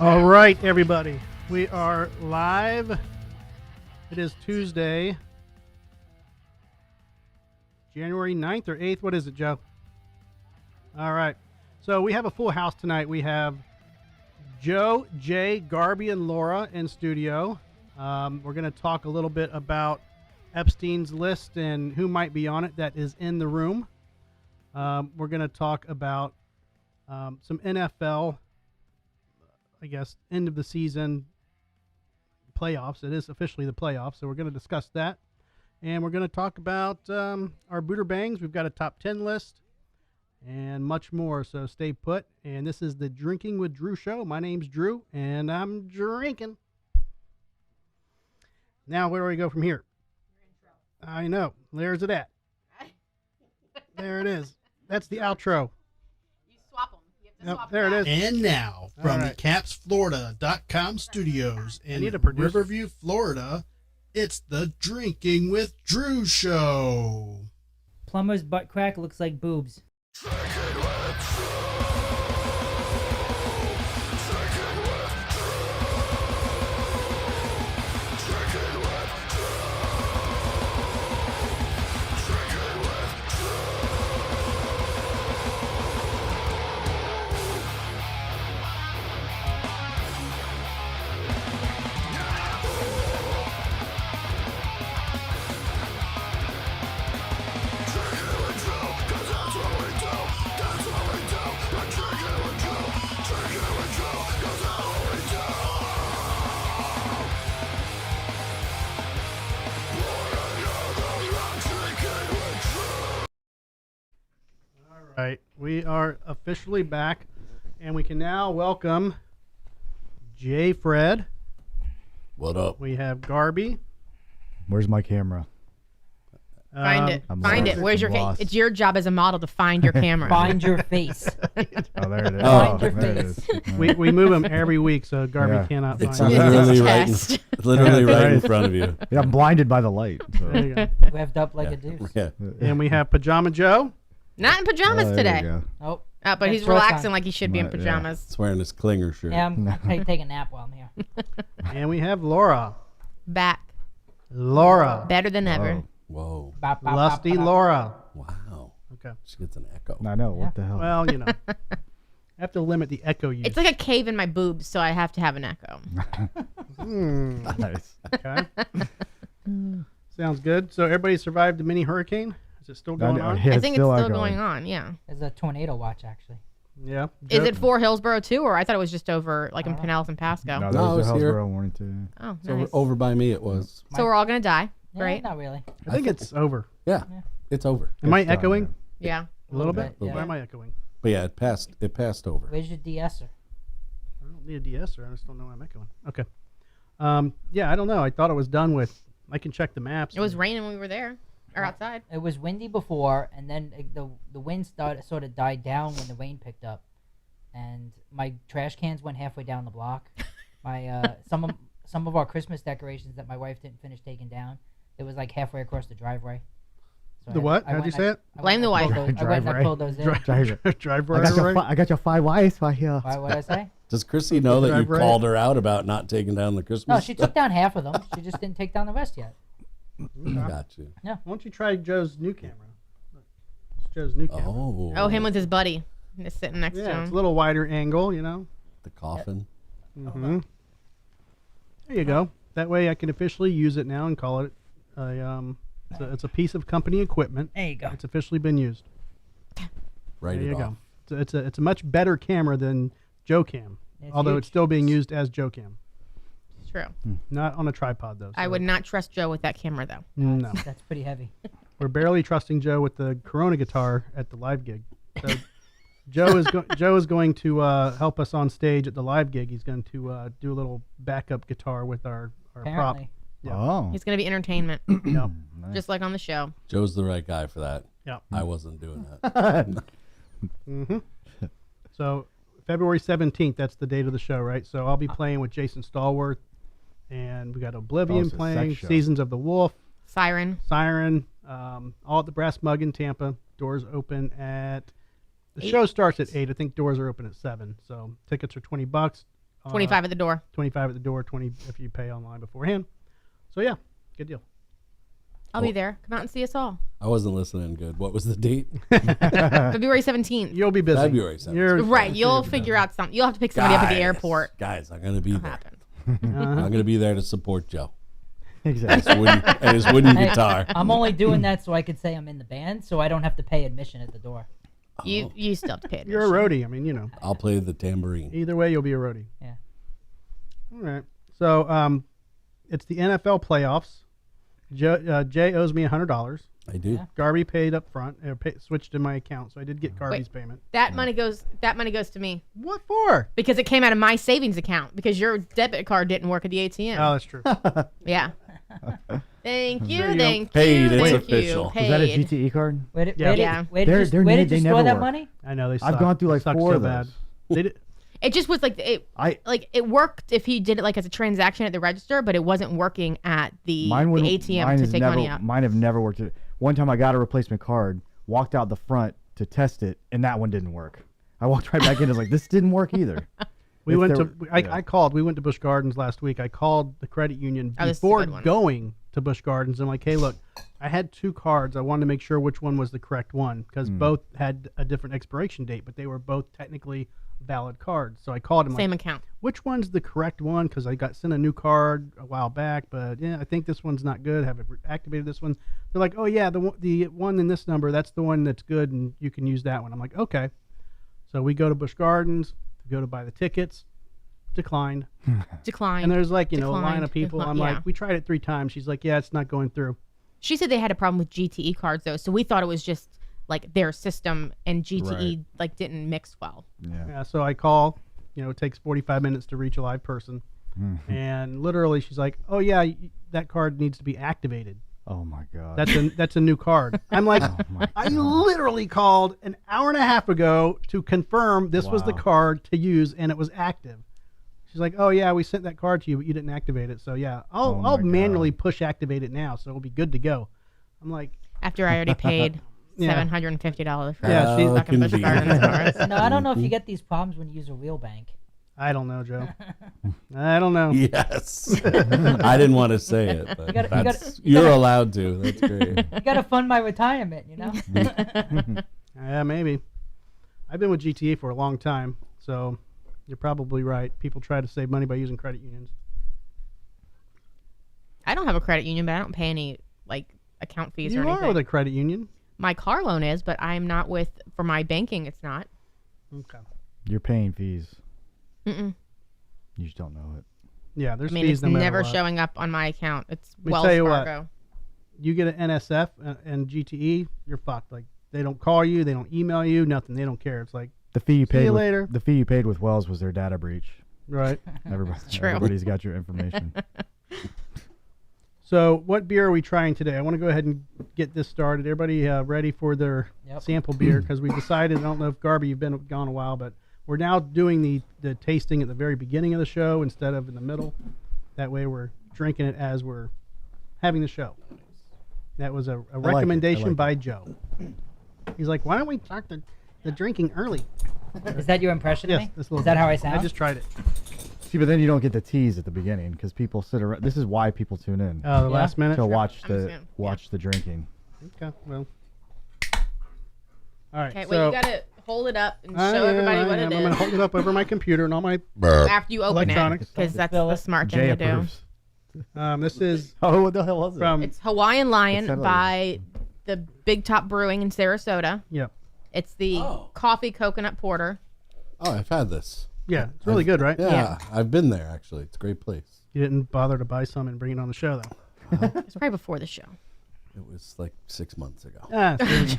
All right, everybody. We are live. It is Tuesday, January 9th or 8th. What is it, Joe? All right. So we have a full house tonight. We have Joe, Jay, Garbee, and Laura in studio. We're going to talk a little bit about Epstein's list and who might be on it that is in the room. We're going to talk about some NFL, I guess, end of the season playoffs. It is officially the playoffs, so we're going to discuss that. And we're going to talk about our Buderbangs. We've got a top 10 list and much more, so stay put. And this is the Drinking with Drew show. My name's Drew, and I'm drinking. Now, where do we go from here? I know. There's it at. There it is. That's the outro. You swap them. You have to swap There them it is. And now, from the CapsFlorida.com studios in Riverview, Florida, it's the Drinking with Drew show. Plumber's butt crack looks like boobs. Right, we are officially back, and we can now welcome JayFred. What up? We have Garbee. Where's my camera? Find it. I'm Find lost. it. Where's your? I'm lost. It's your job as a model to find your camera. Find your face. Oh, there it is. Find your there it face. is. We move him every week, so Garbee Yeah. cannot It's find it. literally Test. right in front of you. Yeah, I'm blinded by the light. So. There you go. Waved up like a deuce. Yeah. And we have Pajama Joe. Not in pajamas Oh, there today. you go. Nope. But Got he's shorts relaxing on. like he should be in Right, yeah. pajamas. It's wearing his Klinger shirt. Yeah, I'm taking a nap while I'm here. And we have Laura. Back. Laura. Better than ever. Oh, Whoa. Bop, bop, Lusty bop, bop. Laura. Wow. Okay. She gets an echo. I know. What the hell? Well, you know. I have to limit the echo use. It's like a cave in my boobs, so I have to have an echo. Nice. Okay. Sounds good. So everybody survived the mini hurricane? Is it still going on? Yeah, I think it's still ongoing. going on. Yeah. There's a tornado watch, actually. Yeah. Is it for Hillsborough too, or I thought it was just over like in Pinellas and Pasco? No, No, there was it's a here. Hillsborough warning too. Oh, So nice. over by me it was. So we're all gonna die, Yeah, right? Not really. I think it's over. Yeah. It's over. Am I It's done, echoing? Yeah. A little bit? Yeah. Why am I echoing? But yeah, it passed over. Where's your de-esser? I don't need a de-esser. I just don't know why I'm echoing. Okay. Yeah, I don't know. I thought it was done with. I can check the maps. It was raining when we were there, or outside. It was windy before, and then the wind sort of died down when the rain picked up, and my trash cans went halfway down the block. My some of our Christmas decorations that my wife didn't finish taking down, it was like halfway across the driveway. So The what? How'd you say it? Blame the wife. I went and I Driveway. pulled those in. Drive I got your 5 wives right here. Why would I say? Does Chrissy know that you Drive right. called her out about not taking down the Christmas? No, she took down half of them. She just didn't take down the rest yet. Got you. Why don't you try Joe's new camera? It's Joe's new camera. Oh. Oh, him with his buddy, just sitting next to Yeah, it's him. a little wider angle, you know. The coffin. Mm-hmm. There you go. That way I can officially use it now and call it it's a piece of company equipment. There you go. It's officially been used. Write There it you off. go. It's a much better camera than Joe Cam, It's although huge. it's still being used as Joe Cam. It's true. Not on a tripod though. I so- would not trust Joe with that camera though. No, That's pretty heavy. we're barely trusting Joe with the Corona guitar at the live gig. So Joe is going to help us on stage at the live gig. He's going to do a little backup guitar with our prop. Apparently. Yeah. Oh. He's gonna be entertainment, Yeah. Nice. just like on the show. Joe's the right guy for that. Yeah. I wasn't doing that. Mm-hmm. So February 17th, that's the date of the show, right? So I'll be playing with Jason Stallworth, and we got Oblivion it's a playing, sex show. Seasons of the Wolf, Siren. Siren, all at the Brass Mug in Tampa. Doors open at the 8. show starts at 8. I think doors are open at 7. So tickets are $20. $25 at the door. 25 at the door, 20 if you pay online beforehand. So yeah, good deal. I'll be there. Come out and see us all. I wasn't listening good. What was the date? February 17th. You'll be busy. February 17th. Right. You'll figure out something. You'll have to pick somebody up at the airport. Guys, I'm going to be It'll there. happen. I'm going to be there to support Joe. Exactly. And his wooden guitar. I'm only doing that so I could say I'm in the band, so I don't have to pay admission at the door. You still have to pay it. You're a roadie. I mean, you know. I'll play the tambourine. Either way, you'll be a roadie. Yeah. All right. So it's the NFL playoffs. Jay owes me $100. I do. Yeah. Garbee paid up front. Switched in my account, so I did get Garbee's payment. That money goes to me What for? because it came out of my savings account because your debit card didn't work at the ATM. Oh, that's true. Yeah. Thank you. There you go. Thank Paid, you. it's Thank official. you. Was Was that a Paid. GTE card? Where did, Yeah. where did, Yeah. where did They're- you, they're where neat, did they you never store that work. money? I know they suck. I've gone through They like suck 4 so of bad. those. They did, It just was like it worked if he did it like as a transaction at the register, but it wasn't working at the ATM to take money out. Mine have never worked. One time I got a replacement card, walked out the front to test it, and that one didn't work. I walked right back in and was like, this didn't work either. we If went there- to. yeah. I called. We went to Busch Gardens last week. I called the credit union Oh, this is a before good one. going to Busch Gardens. I'm like, hey, look, I had 2 cards. I wanted to make sure which one was the correct one because both had a different expiration date, but they were both technically valid cards. So I called him. Same like, account. which one's the correct one? Because I got sent a new card a while back, but yeah, I think this one's not good. Have activated this one. They're like, oh yeah, the one in this number, that's the one that's good, and you can use that one. I'm like, okay. So we go to Busch Gardens, go to buy the tickets, declined, Declined. and there's like a line Declined, of people. I'm yeah. like, we tried it 3 times. She's like, yeah, it's not going through. She said they had a problem with GTE cards though, so we thought it was just like their system and GTE Right. like didn't mix well. Yeah. Yeah, so I call. It takes 45 minutes to reach a live person, and literally she's like, oh yeah, that card needs to be activated. Oh my god. That's a new card. I'm like, I literally called an hour and a half ago to confirm this was the Wow. card to use and it was active. She's like, oh yeah, we sent that card to you, but you didn't activate it. So yeah, I'll Oh my manually push activate it now, so it'll be good to go. I'm like, After I already paid Yeah. $750 for Yeah, she's- stuck in Busch Gardens cards. No, I don't know if you get these problems when you use a real bank. I don't know, Joe. I don't know. Yes. I didn't want to say it, but you're allowed to. That's great. You gotta fund my retirement, you know? Yeah, maybe. I've been with GTE for a long time, so you're probably right. People try to save money by using credit unions. I don't have a credit union, but I don't pay any like account fees or You anything. are with a credit union. My car loan is, but I'm not with for my banking. It's not. Okay. You're paying fees. Mm-mm. You just don't know it. Yeah, there's I mean, fees it's no matter never what. showing up on my account. It's me Wells tell you what. Fargo. You get an NSF and GTE, you're fucked. Like they don't call you, they don't email you, nothing. They don't care. It's like, The fee you See paid. you with, later. The fee you paid with Wells was their data breach. right. True. Everybody's got your information. So, what beer are we trying today? I want to go ahead and get this started. Everybody ready for their Yep. sample beer? Because we decided. I don't know if Garbee, you've been gone a while, but we're now doing the tasting at the very beginning of the show instead of in the middle. That way, we're drinking it as we're having the show. That was a it. I recommendation like by Joe. He's like, why don't we start the drinking early? Is that your impression Yes, of me? this little Is that bit. how I sound? I just tried it. See, but then you don't get the tease at the beginning because people sit around. This is why people tune in The Yeah. last minute. to watch I'm just the gonna- watch the drinking. Okay, well. All right. Okay, so, wait, you gotta hold it up and show everybody what it I'm gonna is hold it up over my computer and all my. after you open Electronics. it, because that's Fill the it. smart Jay thing to do. approves. This is Oh, what the hell was it? from. It's Hawaiian Lion sounded by the Big Top Brewing in Sarasota. Yep. It's the Oh. coffee coconut porter. Oh, I've had this. Yeah, it's really good, right? Yeah, I've been there actually. It's a great place. You didn't bother to buy some and bring it on the show, though. It's right before the show. It was like 6 months ago. Ah, see.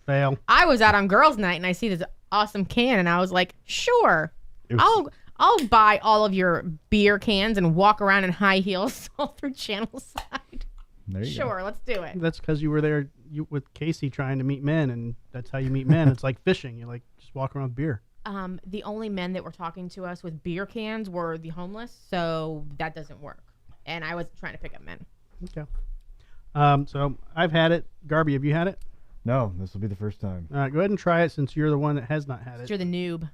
Fail. I was out on girls' night and I see this awesome can and I was like, sure, It was- I'll buy all of your beer cans and walk around in high heels all through Channel Side. There you go. Sure, let's do it. That's because you were there with Casey trying to meet men, and that's how you meet men. It's like fishing. You like just walk around with beer. The only men that were talking to us with beer cans were the homeless, so that doesn't work. And I wasn't trying to pick up men. Okay. So I've had it. Garbee, have you had it? No, this will be the first time. All right, go ahead and try it since you're the one that has not had it. You're the noob.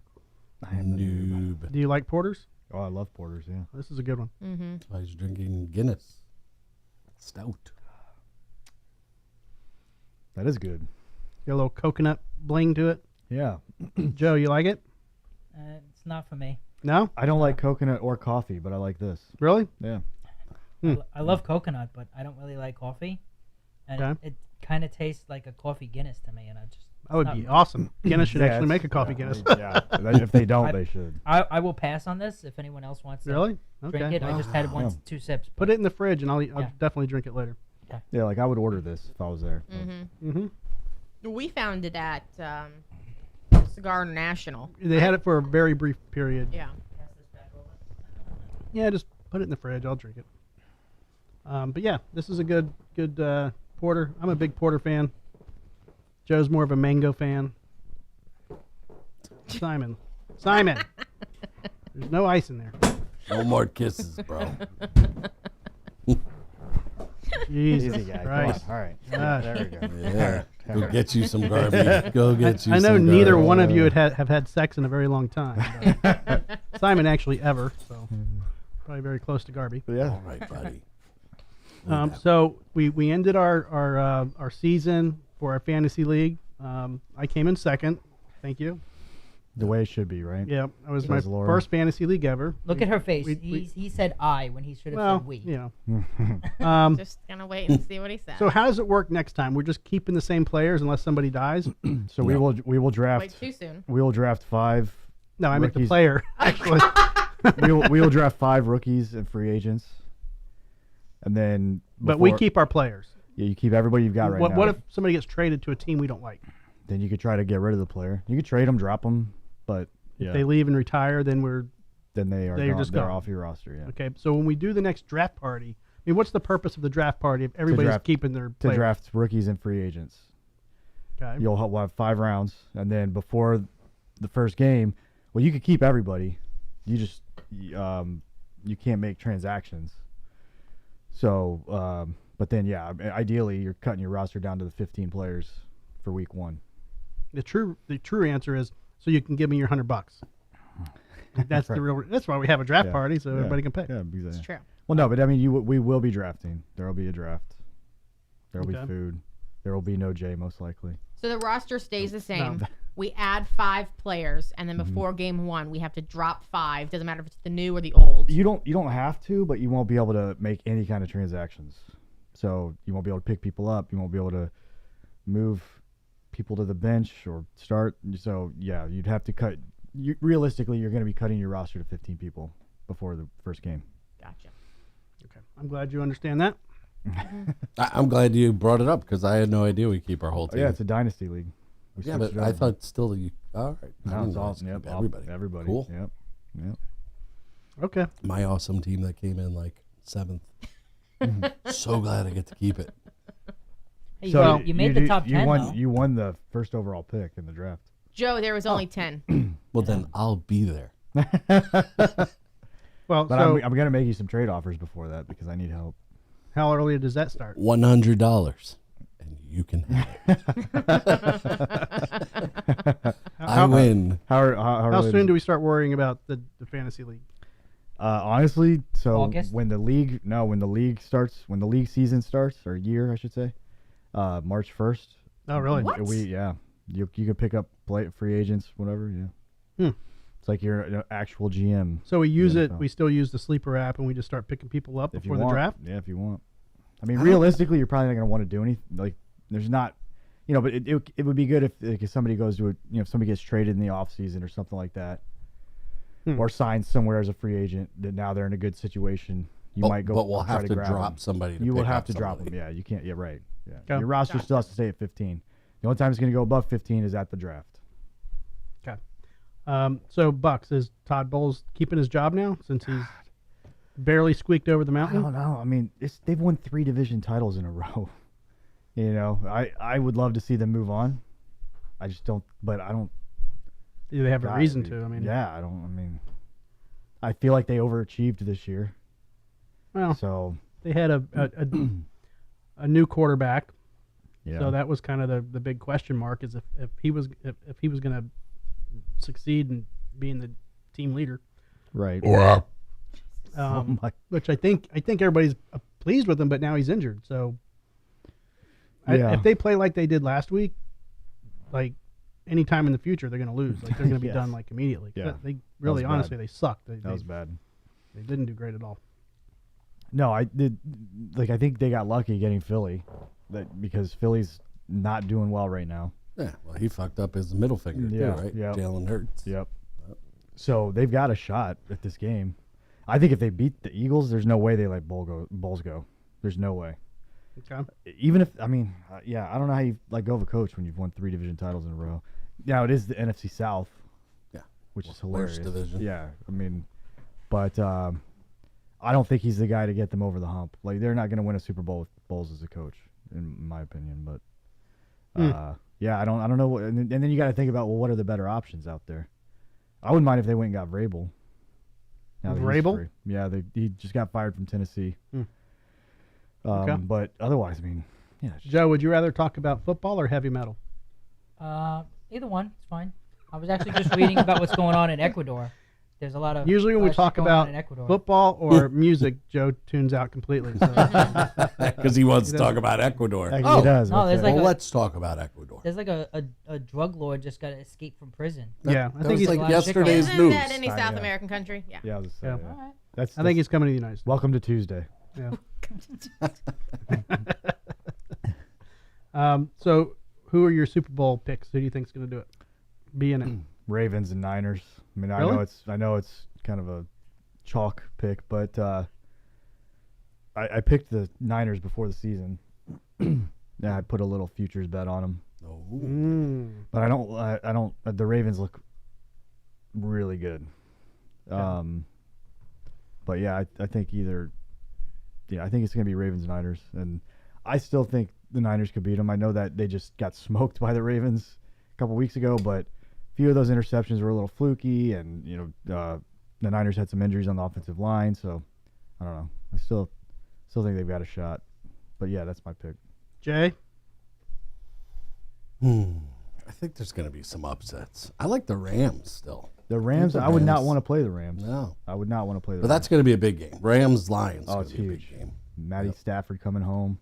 I am the noob. Noob. Do you like porters? Oh, I love porters. Yeah, this is a good one. Mm-hmm. That's why he's drinking Guinness Stout. that is good. Got a little coconut bling to it. Yeah, Joe, you like it? It's not for me. No, I don't like coconut or coffee, but I like this. really. Yeah, I love coconut, but I don't really like coffee. And Okay. it kind of tastes like a coffee Guinness to me, and That would be awesome. Guinness should actually make a coffee Guinness. Yeah, if they don't, they should. I will pass on this if anyone else wants to Really? drink Okay. it. I just had two sips. Put it in the fridge, and I'll Yeah. definitely drink it later. Yeah, like I would order this if I was there. Mm-hmm. We found it at Cigar International. They had it for a very brief period. Yeah. Yeah, just put it in the fridge. I'll drink it. But yeah, this is a good porter. I'm a big porter fan. Joe's more of a mango fan. Simon, there's no ice in there. No more kisses, bro. Jesus Easy guy. Christ. Come on. All right. Gosh. There we go. Yeah. Go get you some Garbee. Go get you I know some neither Garbee. one of you have had sex in a very long time. but Simon actually ever, so probably very close to Garbee. But yeah. All right, buddy. So we ended our season for our fantasy league. I came in second. Thank you. The way it should be, right? Yeah, that was my Says Laura. first fantasy league ever. Look at her face. we- He said I when he should have Well, said we. you know. Just gonna wait and see what he says. So how does it work next time? We're just keeping the same players unless somebody dies. So we will draft. Wait too soon. We will draft 5. No, I meant the Rookies. player actually. we will draft 5 rookies and free agents, and then. But we before- keep our players. Yeah, you keep everybody you've got right now. What if somebody gets traded to a team we don't like? Then you could try to get rid of the player. You could trade them, drop them, but If yeah, they leave and retire, then we're then they're just they're gone. off your roster. Yeah. okay. So when we do the next draft party, I mean, what's the purpose of the draft party if everybody's draft- keeping their To players? draft rookies and free agents. Okay. We'll have 5 rounds, and then before the first game, well, you could keep everybody. You just you can't make transactions. So, but then yeah, ideally you're cutting your roster down to the 15 players for week 1. The true answer is so you can give me your $100. That's the real. That's why we have a draft Yeah. party so Yeah. everybody can pick. Yeah, exactly. It's true. Well, no, but I mean, we will be drafting. There will be a draft. There will Okay. be food. There will be no Jay, most likely. So the roster stays the same. No. We add 5 players, and then Mm-hmm. before game 1, we have to drop 5. Doesn't matter if it's the new or the old. You don't have to, but you won't be able to make any kind of transactions. So you won't be able to pick people up. You won't be able to move people to the bench or start. So yeah, you'd have to cut. Realistically, you're going to be cutting your roster to 15 people before the first game. Gotcha. Okay. I'm glad you understand that. I'm glad you brought it up because I had no idea we keep our whole Oh, team. yeah, it's a dynasty league. We Yeah, switched but it I over. thought still you. All right. I No, didn't it's all realize yep, keep all- everybody. Everybody. Cool. Yep. Okay. My awesome team that came in like 7th. So glad I get to keep it. Hey, So you made the top 10 though. You won the first overall pick in the draft. Joe, there was only Oh. 10. Well, then I'll be there. Well, But so I'm going to make you some trade offers before that because I need help. how early does that start? $100, and you can have it. I win. How soon do we start worrying about the fantasy league? Honestly, so August? when the league season starts, or year I should say, March 1st. Oh, really? What? You can pick up free agents, whatever. Yeah. It's like you're an actual GM. So we use Yeah, it. so- We still use the sleeper app, and we just start picking people up If you before the want. draft. Yeah, if you want. I mean, realistically, you're probably not going to want to do anything. Like, there's not, but it would be good if somebody goes to if somebody gets traded in the off season or something like that, or signs somewhere as a free agent that now they're in a good situation. You might go. But we'll try have to grab drop them. somebody. To You will pick have up to drop somebody. them. Yeah, you can't. Yeah, right. Yeah, Okay. your roster still has to stay at 15. The only time it's going to go above 15 is at the draft. Okay. So Bucks, is Todd Bowles keeping his job now since he's barely squeaked over the I mountain? don't know. I mean, they've won 3 division titles in a row. I would love to see them move on. I just don't. But I don't. Do they have a God, reason to? I mean, yeah, I don't. I mean, I feel like they overachieved this year. Well, So they had a new quarterback, yeah. so that was kind of the big question mark is if he was going to succeed in being the team leader. Right. Which I think everybody's pleased with him, but now he's injured. So if they play like they did last week, like anytime in the future, they're going to lose. Like they're going to be done like immediately. Yeah. They really, honestly, they sucked. That was bad. They didn't do great at all. No, I did. Like I think they got lucky getting Philly, because Philly's not doing well right now. Yeah, well, he fucked up his middle finger too, right? Yeah. Jalen Hurts. Yep. So they've got a shot at this game. I think if they beat the Eagles, there's no way they let Bulls go. There's no way. Okay. Even if I don't know how you let go of a coach when you've won 3 division titles in a row. Now it is the NFC South. Yeah. Which is hilarious. Worst division. Yeah, I mean, but I don't think he's the guy to get them over the hump. Like they're not going to win a Super Bowl with Bulls as a coach, in my opinion. But yeah, I don't know. And then you got to think about, well, what are the better options out there? I wouldn't mind if they went and got Vrabel. Vrabel? Yeah, he just got fired from Tennessee. Okay. But otherwise, I mean, yeah. Joe, would you rather talk about football or heavy metal? Either one, it's fine. I was actually just reading about what's going on in Ecuador. There's a lot of usually when we talk about football or music, Joe tunes out completely. Because he wants to talk about Ecuador. He does. No, there's let's talk about Ecuador. There's like a drug lord just got to escape from prison. Yeah, I think he's like yesterday's news. Isn't that any South American country? Yeah. Yeah, yeah. All right. I think he's coming to the United States. Welcome to Tuesday. Yeah. So, who are your Super Bowl picks? Who do you think's going to do it? Be in it. Ravens and Niners. I mean, Really? I know it's kind of a chalk pick, but I picked the Niners before the season. Yeah, I put a little futures bet on them. But I don't. The Ravens look really good. But yeah, I think I think it's gonna be Ravens Niners, and I still think the Niners could beat them. I know that they just got smoked by the Ravens a couple weeks ago, but a few of those interceptions were a little fluky, and the Niners had some injuries on the offensive line, so I don't know. I still think they've got a shot. But yeah, that's my pick. Jay? I think there's going to be some upsets. I like the Rams still. The Rams, I would not want to play the Rams. No. I would not want to play the But Rams. that's going to be a big game. Rams-Lions. Oh, it's be huge. a big game. Matty Stafford coming home.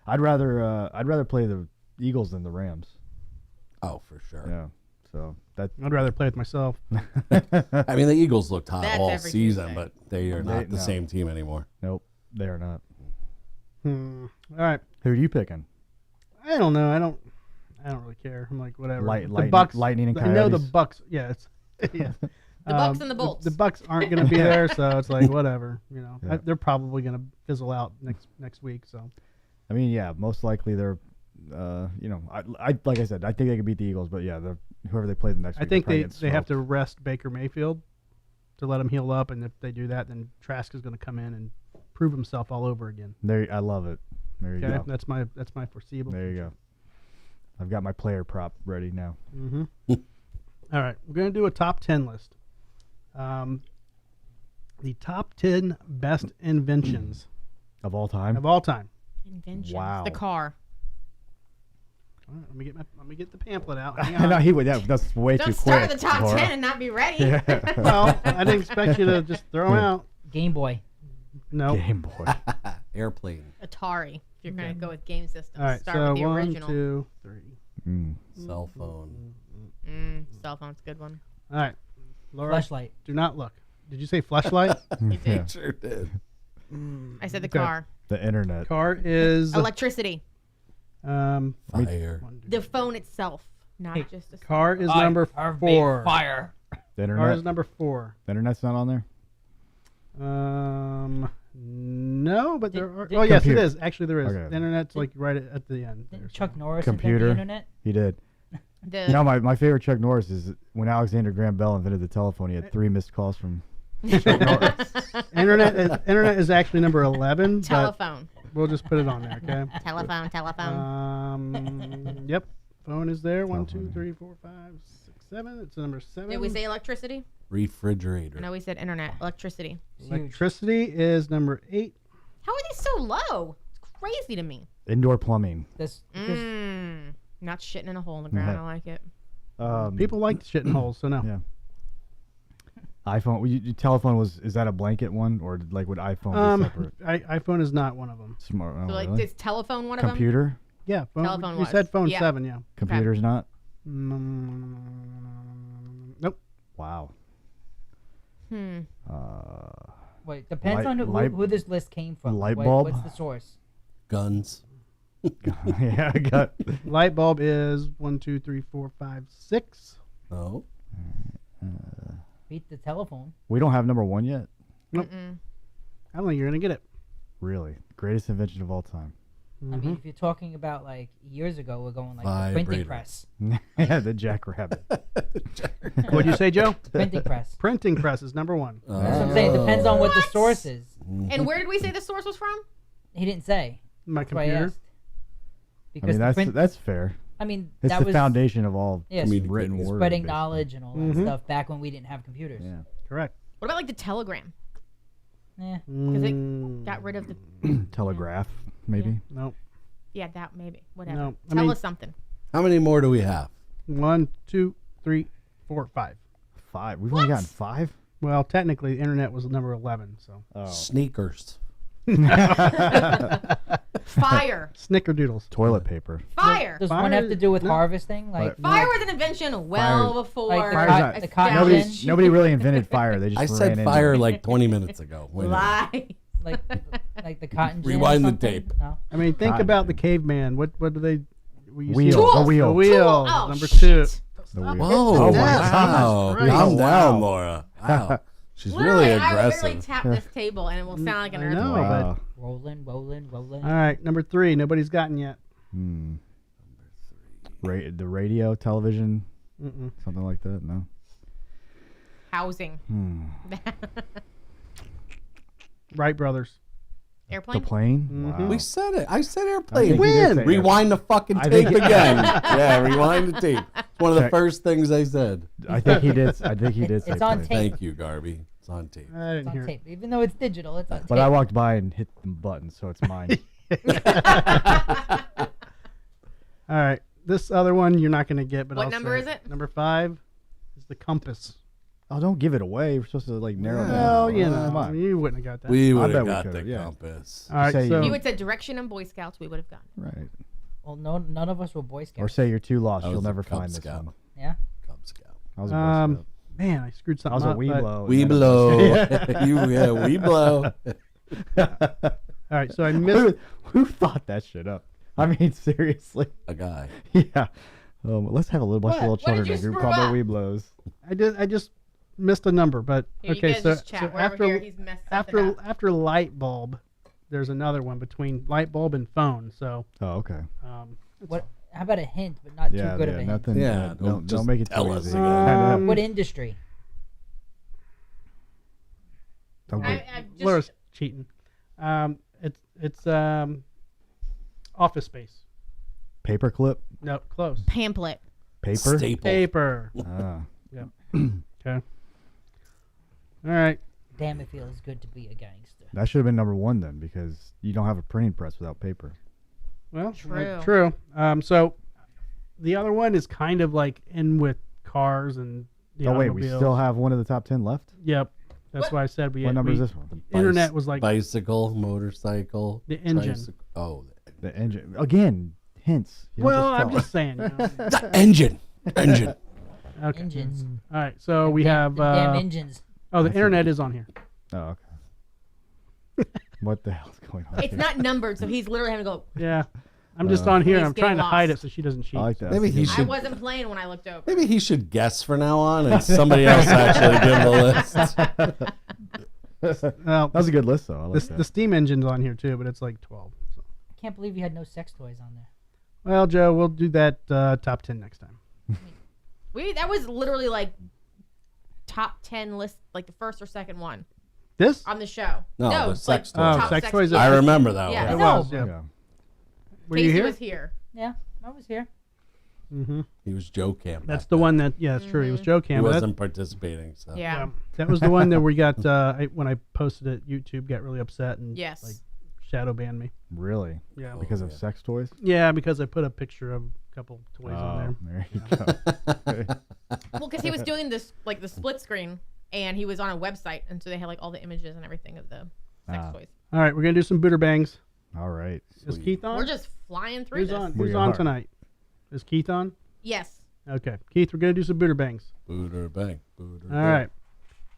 I'd rather play the Eagles than the Rams. Oh, for sure. Yeah. So I'd rather play with myself. I mean, the Eagles looked hot That's all every season, Tuesday. but they are not the same team anymore. Nope, they are not. All right. Who are you picking? I don't know. I don't really care. I'm like, whatever. Lightning, Bucks, Lightning and I know the Coyotes. Bucks. Yeah, yeah. The Bucks and the Bolts. The Bucks aren't going to be there, so it's like whatever. Yeah. They're probably going to fizzle out next week. So, I mean, yeah, most likely they're, I like I said, I think they could beat the Eagles, but yeah, whoever they play the next I week, think they'll probably they have to rest Baker Mayfield to let him heal up, and if they do that, then Trask is going to come in and prove himself all over again. There, I love it. There you go. That's my foreseeable. There you go. I've got my player prop ready now. Mm-hmm. All right, we're going to do a top 10 list. The top 10 best inventions of all time. Inventions. Wow. The car. All right, let me get the pamphlet out. I know that's way Don't too start quick. with the top Laura. 10 and not be ready. Well, I didn't expect you to just throw them out. Game Boy. No. Game Boy. Airplane. Atari. If you're going to go with game systems, All right, start so with the 1, original. 2, 3. Cell phone. Cell phone's a good one. All right, Laura. Flashlight. Do not look. Did you say flashlight? You did. Yeah. Sure did. I said the Okay. car. The internet. Car is Electricity. Fire. The phone itself, not just a car is number 4. Fire. The Car internet. is number 4. The internet's not on there. No, but there are. Did- Oh yes, it Computer. is. Actually, there is. Okay. The internet's like right at the end. Didn't there, Chuck so. Norris Computer. invent the internet? He did. The You know, my favorite Chuck Norris is when Alexander Graham Bell invented the telephone. He had 3 missed calls from Chuck Norris. Internet is actually number 11. telephone. But we'll just put it on there, okay? Telephone. Yep. Phone is there. 1, Telephone. 2, 3, 4, 5, 6, 7. It's number 7. Did we say electricity? Refrigerator. I know we said internet. Electricity. Electricity is number 8. How are these so low? It's crazy to me. Indoor plumbing. This Not shitting in a hole in the ground. Yeah. I like it. People like shit in holes, so no. Yeah. iPhone. Telephone is that a blanket one or like would iPhone be separate? iPhone is not one of them. Smart. So like, really? is telephone one of them? Computer? Yeah, phone. Telephone You was. said phone Yeah. 7, yeah. Computer's not. Nope. Wow. Wait, depends on who this list came from. Light bulb? What's the source? Guns. Yeah, I got. Light bulb is 1, 2, 3, 4, 5, 6. Oh. Beat the telephone. We don't have number 1 yet. Nope. I don't think you're gonna get it. Really, greatest invention of all time. I mean, if you're talking about like years ago, we're going like the printing Vibrator. press. Yeah, the jackrabbit. What'd you say, Joe? Printing press. Printing press is number 1. That's what I'm saying. Depends on what the source is. And where did we say the source was from? He didn't say. My That's why I computer. asked. I mean, that's fair. I mean, It's that the was foundation of all written word. spreading basically. knowledge and all that stuff back when we didn't have computers. Yeah. Correct. What about like the telegram? Yeah. Because it got rid of the. Telegraph, maybe. Nope. Yeah, that maybe. Whatever. No, I Tell mean- us something. How many more do we have? 1, 2, 3, 4, 5. 5. We've only gotten 5. Well, technically, the internet was number 11. So Sneakers. Fire. Snickerdoodles. Toilet paper. Fire. Does Fire one have to do with no. harvesting? Like Fire was an invention well before. Like Fire's not- the cotton established- gin? Nobody really invented fire. They just I ran said into fire it. like 20 minutes ago. Wait a minute. Lie. like the cotton gin. or Rewind the something? tape. No? I mean, think God, about the man. caveman. What do they? You Wheel. See The Tools. wheel. The wheel. Oh, number shit. 2. The wheel. Whoa, Oh, my wow. Christ. Calm Oh, down, wow. Laura. Wow. She's Literally, really I would literally aggressive. tap this table and it will sound like an I know. earthquake. Wow. Rolling. All right, number 3. Nobody's gotten yet. The radio, television, Mm-mm. something like that. No. Housing. Wright brothers. The Airplane. plane. Mhm. Wow. We said it. I said I airplane. think you did When? say Rewind the fucking I tape think- again. Yeah, rewind the tape. It's one of the Check. first things I said. I think he did. I think he did say It's on plane. tape. Thank you, Garbee. It's on tape. I It's didn't on hear. tape. Even though it's digital, it's on tape. But I walked by and hit the button, so it's mine. All right, this other one you're not going to get. But What I'll number say is it? Number 5 is the compass. Oh, don't give it away. We're supposed to like narrow it down. Well, you Come know, on. you wouldn't have got that. We I would bet have we got could've, the yeah. compass. All right, Say so If you would said direction and Boy Scouts, we would have gotten it. Right. Well, no, none of us were Boy Scouts. Or say you're too lost. I You'll was a never Cub find this Scout. one. Yeah. Cub Scout. I was a Boy Scout. man, I screwed I something was a up. but- Weeblo. We and then a blow. Boy We blow. All right, so I Scout. missed. Who thought that shit up? I mean, seriously. A guy. Yeah. Let's have a little bunch of little What did children in a you group screw called the up? Weeblos. I just missed a number, but Here, okay. you guys So, just chat. so We're over here. He's messed something up. after light bulb, there's another one between light bulb and phone. So Oh, okay. What? How about a hint, but not Yeah, too good of a hint? nothing. Yeah, don't just make it tell too us easy. again. What industry? Don't I, get- I just, Laura's cheating. It's office space. Paperclip? No, close. pamphlet. Paper? Staple. Paper. Ah. Okay. All right. Damn, it feels good to be a gangster. That should have been number 1 then, because you don't have a printing press without paper. Well, True. true. So the other one is kind of like in with cars and the Oh wait, we automobiles. still have one of the top 10 left. Yep. That's why I said we. What number we, is this one? Internet was like Bicycle, motorcycle. The engine. tricycle. Oh, The engine again. Hints. You don't well, just I'm tell. just saying. You know. the engine. Engine. Okay. Engines. All right. So we have. The damn engines. Oh, the internet is on here. Oh, okay. What the hell's going on? It's here? not numbered, so he's literally having to go. Yeah. I'm just on here. He's I'm trying to getting hide it lost. so she doesn't cheat. I like that. Maybe That's a he good I should- wasn't playing when I looked over. Maybe he should guess for now on, and somebody else actually give the list. Well, That was a good list, though. I like the that. steam engine's on here too, but it's like 12. So. I can't believe you had no sex toys on there. Well, Joe, we'll do that top 10 next time. That was literally like top 10 list, like the first or second one This? on the show. No, the it's sex like toys. Oh, top sex toys. Yeah. I remember that Yeah. It one. No. was. Yeah. Yeah. Were you Casey here? was here. Yeah, I was here. Mm-hmm. He was Joe Camp. That's back the then. one that. Yeah, it's true. He was Joe He Cam. That- wasn't participating. So. Yeah. That was the one that we got. When I posted it, YouTube got really upset and Yes. like shadow banned me. Really? Yeah. Because of yeah. sex toys? Yeah, because I put a picture of a couple toys on there. There you go. Well, because he was doing this, like the split screen and he was on a website, and so they had like all the images and everything of the sex toys. All right, we're gonna do some Buderbangs. All right. Is Keith on? We're just flying through Who's this. on? Who's on tonight? Is Keith on? Yes. Okay, Keith, we're gonna do some Buderbangs. Buderbang. All right.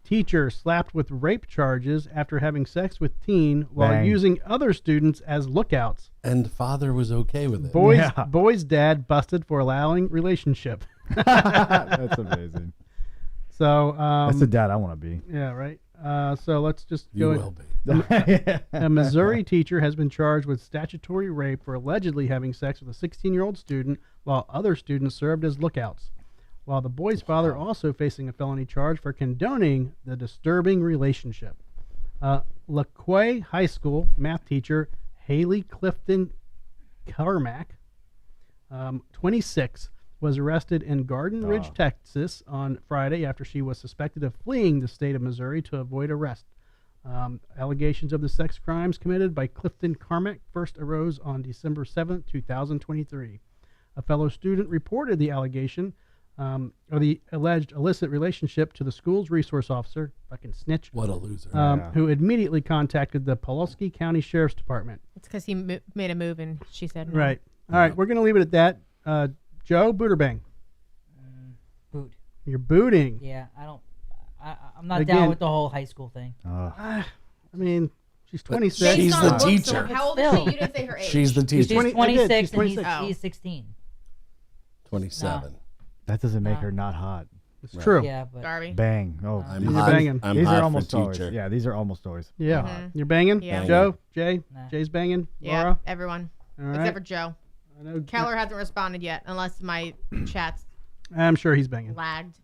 Teacher slapped with rape charges after having sex with teen while using other students as lookouts. And father was okay with it. Boy's dad busted for allowing relationship. That's amazing. So that's the dad I want to be. Yeah, right. So let's just You go. will be. A Missouri teacher has been charged with statutory rape for allegedly having sex with a 16-year-old student while other students served as lookouts. While the boy's father also facing a felony charge for condoning the disturbing relationship. LaQuay High School math teacher Haley Clifton Carmack, 26, was arrested in Garden Ridge, Texas on Friday after she was suspected of fleeing the state of Missouri to avoid arrest. Allegations of the sex crimes committed by Clifton Carmack first arose on December 7, 2023. A fellow student reported the allegation or the alleged illicit relationship to the school's resource officer, fucking snitch. What a loser. Who immediately contacted the Pulaski County Sheriff's Department. It's because he made a move and she said no. Right. All right, we're going to leave it at that. Joe, boot or bang? Boot. You're booting. Yeah, I'm not down with the whole high school thing. I mean, she's 26. She's Based the on looks, teacher. How old is she? You didn't say her age. She's the teacher. She's 26 and she's he's 16. 27. That doesn't make her not hot. It's true. Yeah, but Garbee. Bang. Oh, I'm You're hot. banging. I'm these hot are for almost always. teacher. Yeah, these are almost always. Yeah. You're banging? Yeah. Joe, Jay? Nah. Jay's banging? Yeah, Laura? everyone. All right. Except for Joe. I know. Keller hasn't responded yet, unless my chat's I'm sure he's banging. lagged.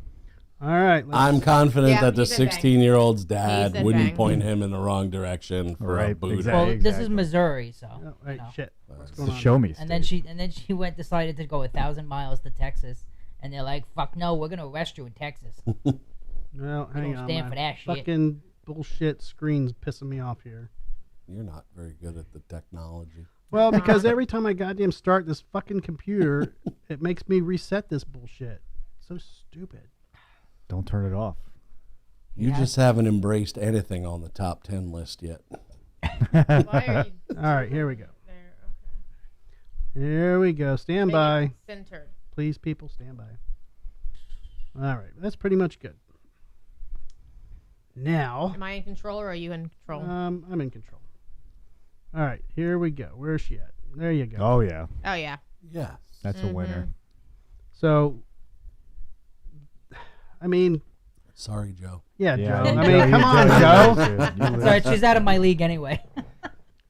All right. I'm confident Yeah, that the he said bang. 16-year-old's dad He said wouldn't bang. point him in the wrong direction for a Right, boot. exactly. well, this is Missouri, so. Oh, right, no. shit. What's It's going a on? show me. And then she decided to go 1,000 miles to Texas, and they're like, "Fuck no, we're gonna arrest you in Texas." Well, hang don't on. stand my for that shit. fucking bullshit screen's pissing me off here. You're not very good at the technology. Well, because every time I goddamn start this fucking computer, it makes me reset this bullshit. So stupid. Don't turn it off. You just haven't embraced anything on the top 10 list yet. Why are you All right, here we go. there? Okay. Here we go. Stand Make by. it centered. Please, people, stand by. All right, that's pretty much good. Now, Am I in control or are you in control? I'm in control. All right, here we go. Where's she at? There you go. Oh yeah, oh yeah. Yes. that's a winner. So, I mean, Sorry, Joe. yeah, Yeah, Joe. you I do, mean, you come do, on, you Joe. do, dude. You Sorry, lose. she's out of my league anyway.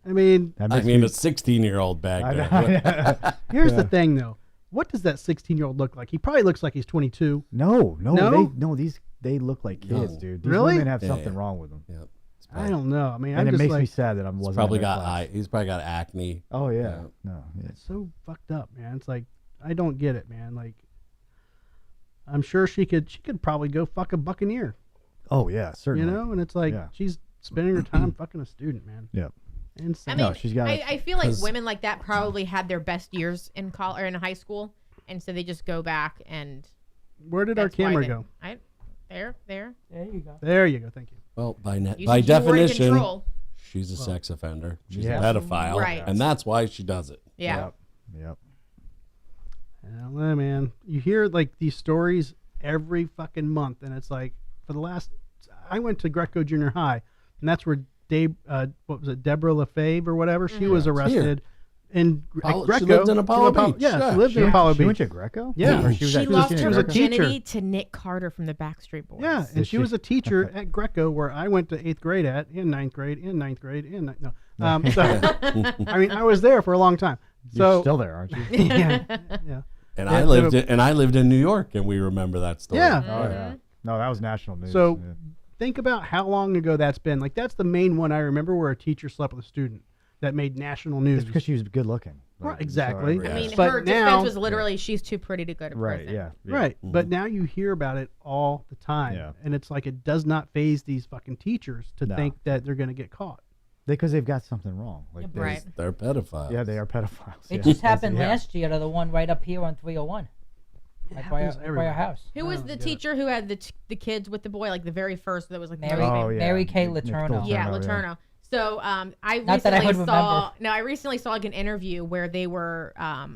I mean, That I makes mean, me- a 16-year-old back I there. know. here's the thing, though. What does that 16-year-old look like? He probably looks like he's 22. No, No? they look like kids, No. dude. These Really? women have Yeah, something yeah. wrong with them. Yep. It's I probably- don't know. I mean, And I'm it just makes like, me sad that I He's wasn't. probably in their got class. he's probably got acne. Oh yeah, Yeah. no, yeah. it's so fucked up, man. It's like, I don't get it, man. Like, I'm sure she could probably go fuck a buccaneer, Oh yeah, you certainly. know? And it's like, Yeah. she's spending her time fucking a student, man. Yep. Insane. I mean, No, she's got- I feel like 'cause- women like that probably had their best years in college or in high school, and so they just go back and. Where did our that's why camera they- go? There. There you go. There you go. Thank you. Well, by You were in definition, control. she's a sex offender. She's Yeah. a pedophile, Right. and that's why she does it. Yeah. Yep. Well, man, you hear like these stories every fucking month, and it's like I went to Greco Junior High, and that's where what was it, Deborah LaFave or whatever? She was arrested in She Greco. lived in Apollo Beach. Yeah, Yeah, she lived in She Apollo went, she went Beach. to Greco. Yeah. Or She was at- She lost she her was a teacher. virginity to Nick Carter from the Backstreet Boys. Yeah, and Is she she? was a teacher at Greco where I went to 8th grade in 9th grade, So, I mean, I was there for a long time. You're So, still there, aren't you? yeah. And Yeah, I lived in New York, and we remember that story. Yeah. Oh yeah. No, that was national news. So yeah. think about how long ago that's been. Like, that's the main one I remember where a teacher slept with a student that made national news. It's because she was good looking. Right, exactly. So, I mean, But her now- defense was literally she's too pretty to go to right. prison. Yeah. Right. But now you hear about it all the time. Yeah. And it's like it does not phase these fucking teachers to No. think that they're going to get caught. Because they've got something wrong. Like Yeah, right. They're pedophiles. Yeah, they are pedophiles. It yeah. just happened Yeah. last year to the one right up here on 301. Right by our house. Who was the teacher who had the kids with the boy, like the very first? That was like Mary Kay Letourneau. Yeah, Letourneau. So I recently saw like an interview where they were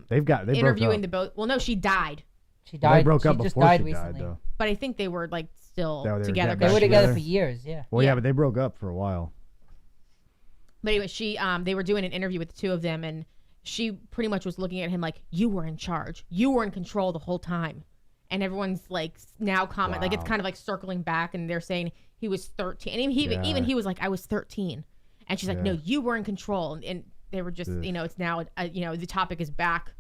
they interviewing the both. Well, no, she died. She died. They broke up just before died she recently. died, though. But I think they were like still together. They were together for years. Yeah. Well, yeah, but they broke up for a while. But anyway, they were doing an interview with the two of them, and she pretty much was looking at him like, "You were in charge. You were in control the whole time." And everyone's like now like it's kind of like circling back, and they're saying he was 13, and even he was like, "I was 13," and she's like, "No, you were in control," and they were just it's now the topic is back.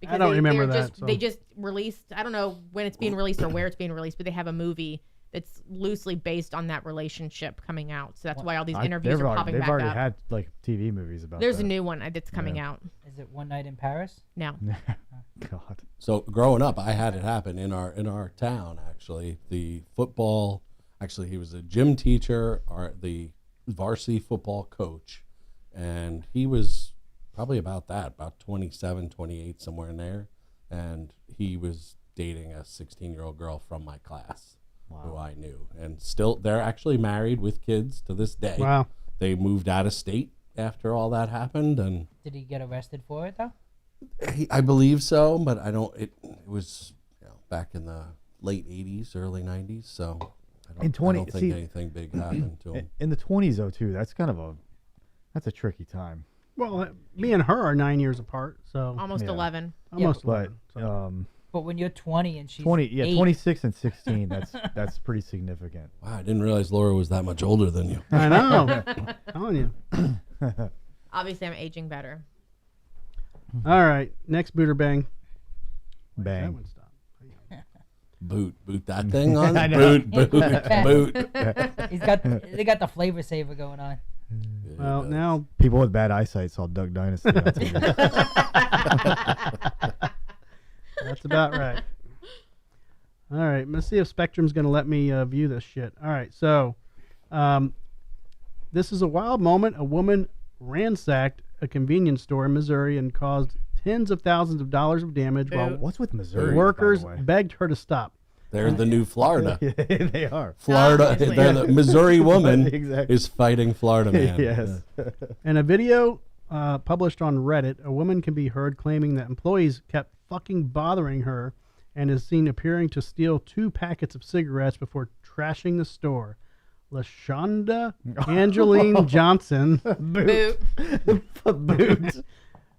I don't remember that. They just released. I don't know when it's being released or where it's being released, but they have a movie that's loosely based on that relationship coming out. So that's why all these interviews are popping back up. They've already had like TV movies about. There's a new one that's coming out. Is it One Night in Paris? No. God. So growing up, I had it happen in our town. Actually, the football. Actually, he was a gym teacher or the varsity football coach, and he was probably about 27, 28, somewhere in there. And he was dating a 16-year-old girl from my class who I knew. And still, they're actually married with kids to this day. Wow. They moved out of state after all that happened. And did he get arrested for it, though? I believe so, but I don't. It was back in the late 80s, early 90s. So I don't think anything big happened to him. In the 20s, though, too, that's a tricky time. Well, me and her are 9 years apart, so almost 11. Almost 11. But when you're 20 and she's 8. 26 and 16, that's pretty significant. Wow, I didn't realize Laura was that much older than you. I know. I'm telling you. Obviously, I'm aging better. All right, next Buderbang. Bang. That one stopped. Boot that thing on. Boot. They got the flavor saver going on. Well, now people with bad eyesight saw Duck Dynasty on TV. That's about right. All right, let's see if Spectrum's going to let me view this shit. All right, so this is a wild moment. A woman ransacked a convenience store in Missouri and caused tens of thousands of dollars of damage while what's with Missouri? Workers begged her to stop. They're the new Florida. They are. Florida. They're the Missouri woman is fighting Florida man. Yes. In a video published on Reddit, a woman can be heard claiming that employees kept fucking bothering her and is seen appearing to steal 2 packets of cigarettes before trashing the store. LaShonda Angeline Johnson Boot.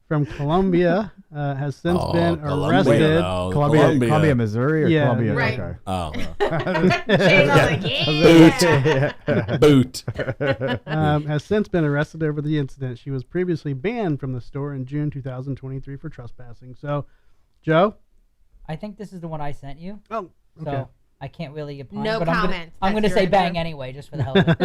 From Columbia has since been arrested. Columbia, Missouri, or Columbia? Right. Okay. Oh. Boot. Has since been arrested over the incident. She was previously banned from the store in June 2023 for trespassing. So, Joe? I think this is the one I sent you. Oh, okay. So I can't really opine. No but comment. I'm going to say bang anyway, just for the hell of it.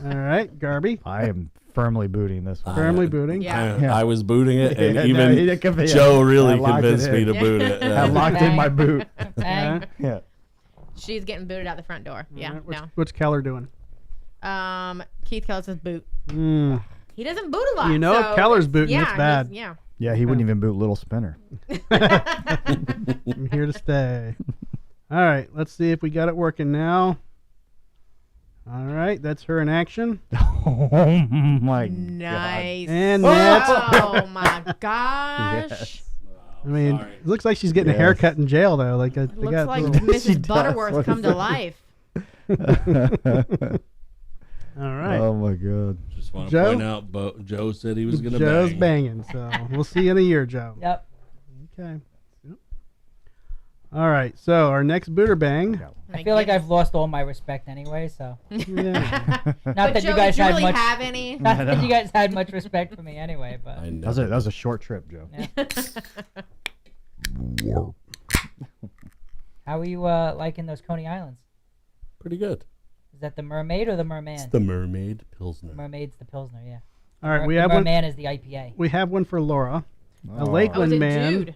All right, Garbee? I am firmly booting this one. Firmly booting? Yeah. I was booting it, and Joe really convinced me to boot it. I locked in my boot. Bang. Yeah. She's getting booted out the front door. Yeah, right, what's Keller doing? Keith Keller says boot. He doesn't boot a lot. You know, if Keller's booting, it's bad. Yeah, he wouldn't even boot Little Spinner. I'm here to stay. All right, let's see if we got it working now. All right, that's her in action. Oh my nice. God. And oh my gosh. Yes. I mean, it looks like she's getting a haircut in jail, though. Like it looks like Mrs. Butterworth come to life. All right. Oh my God. Just want to point out, Joe said he was going to bang. Joe's banging, so we'll see you in a year, Joe. Yep. Okay. Yep. All right, so our next Buderbang. I feel like I've lost all my respect anyway, so. Yeah. Not but that Joe, you guys did you had really much. have any? Not that you guys had much respect for me anyway, but. That was a short trip, Joe. Yeah. How are you liking those Coney Islands? Pretty good. Is that the Mermaid or the Merman? It's the Mermaid Pilsner. Mermaid's the Pilsner, yeah. All right, we have one. Merman is the IPA. We have one for Laura. Oh. A Lakeland dude. man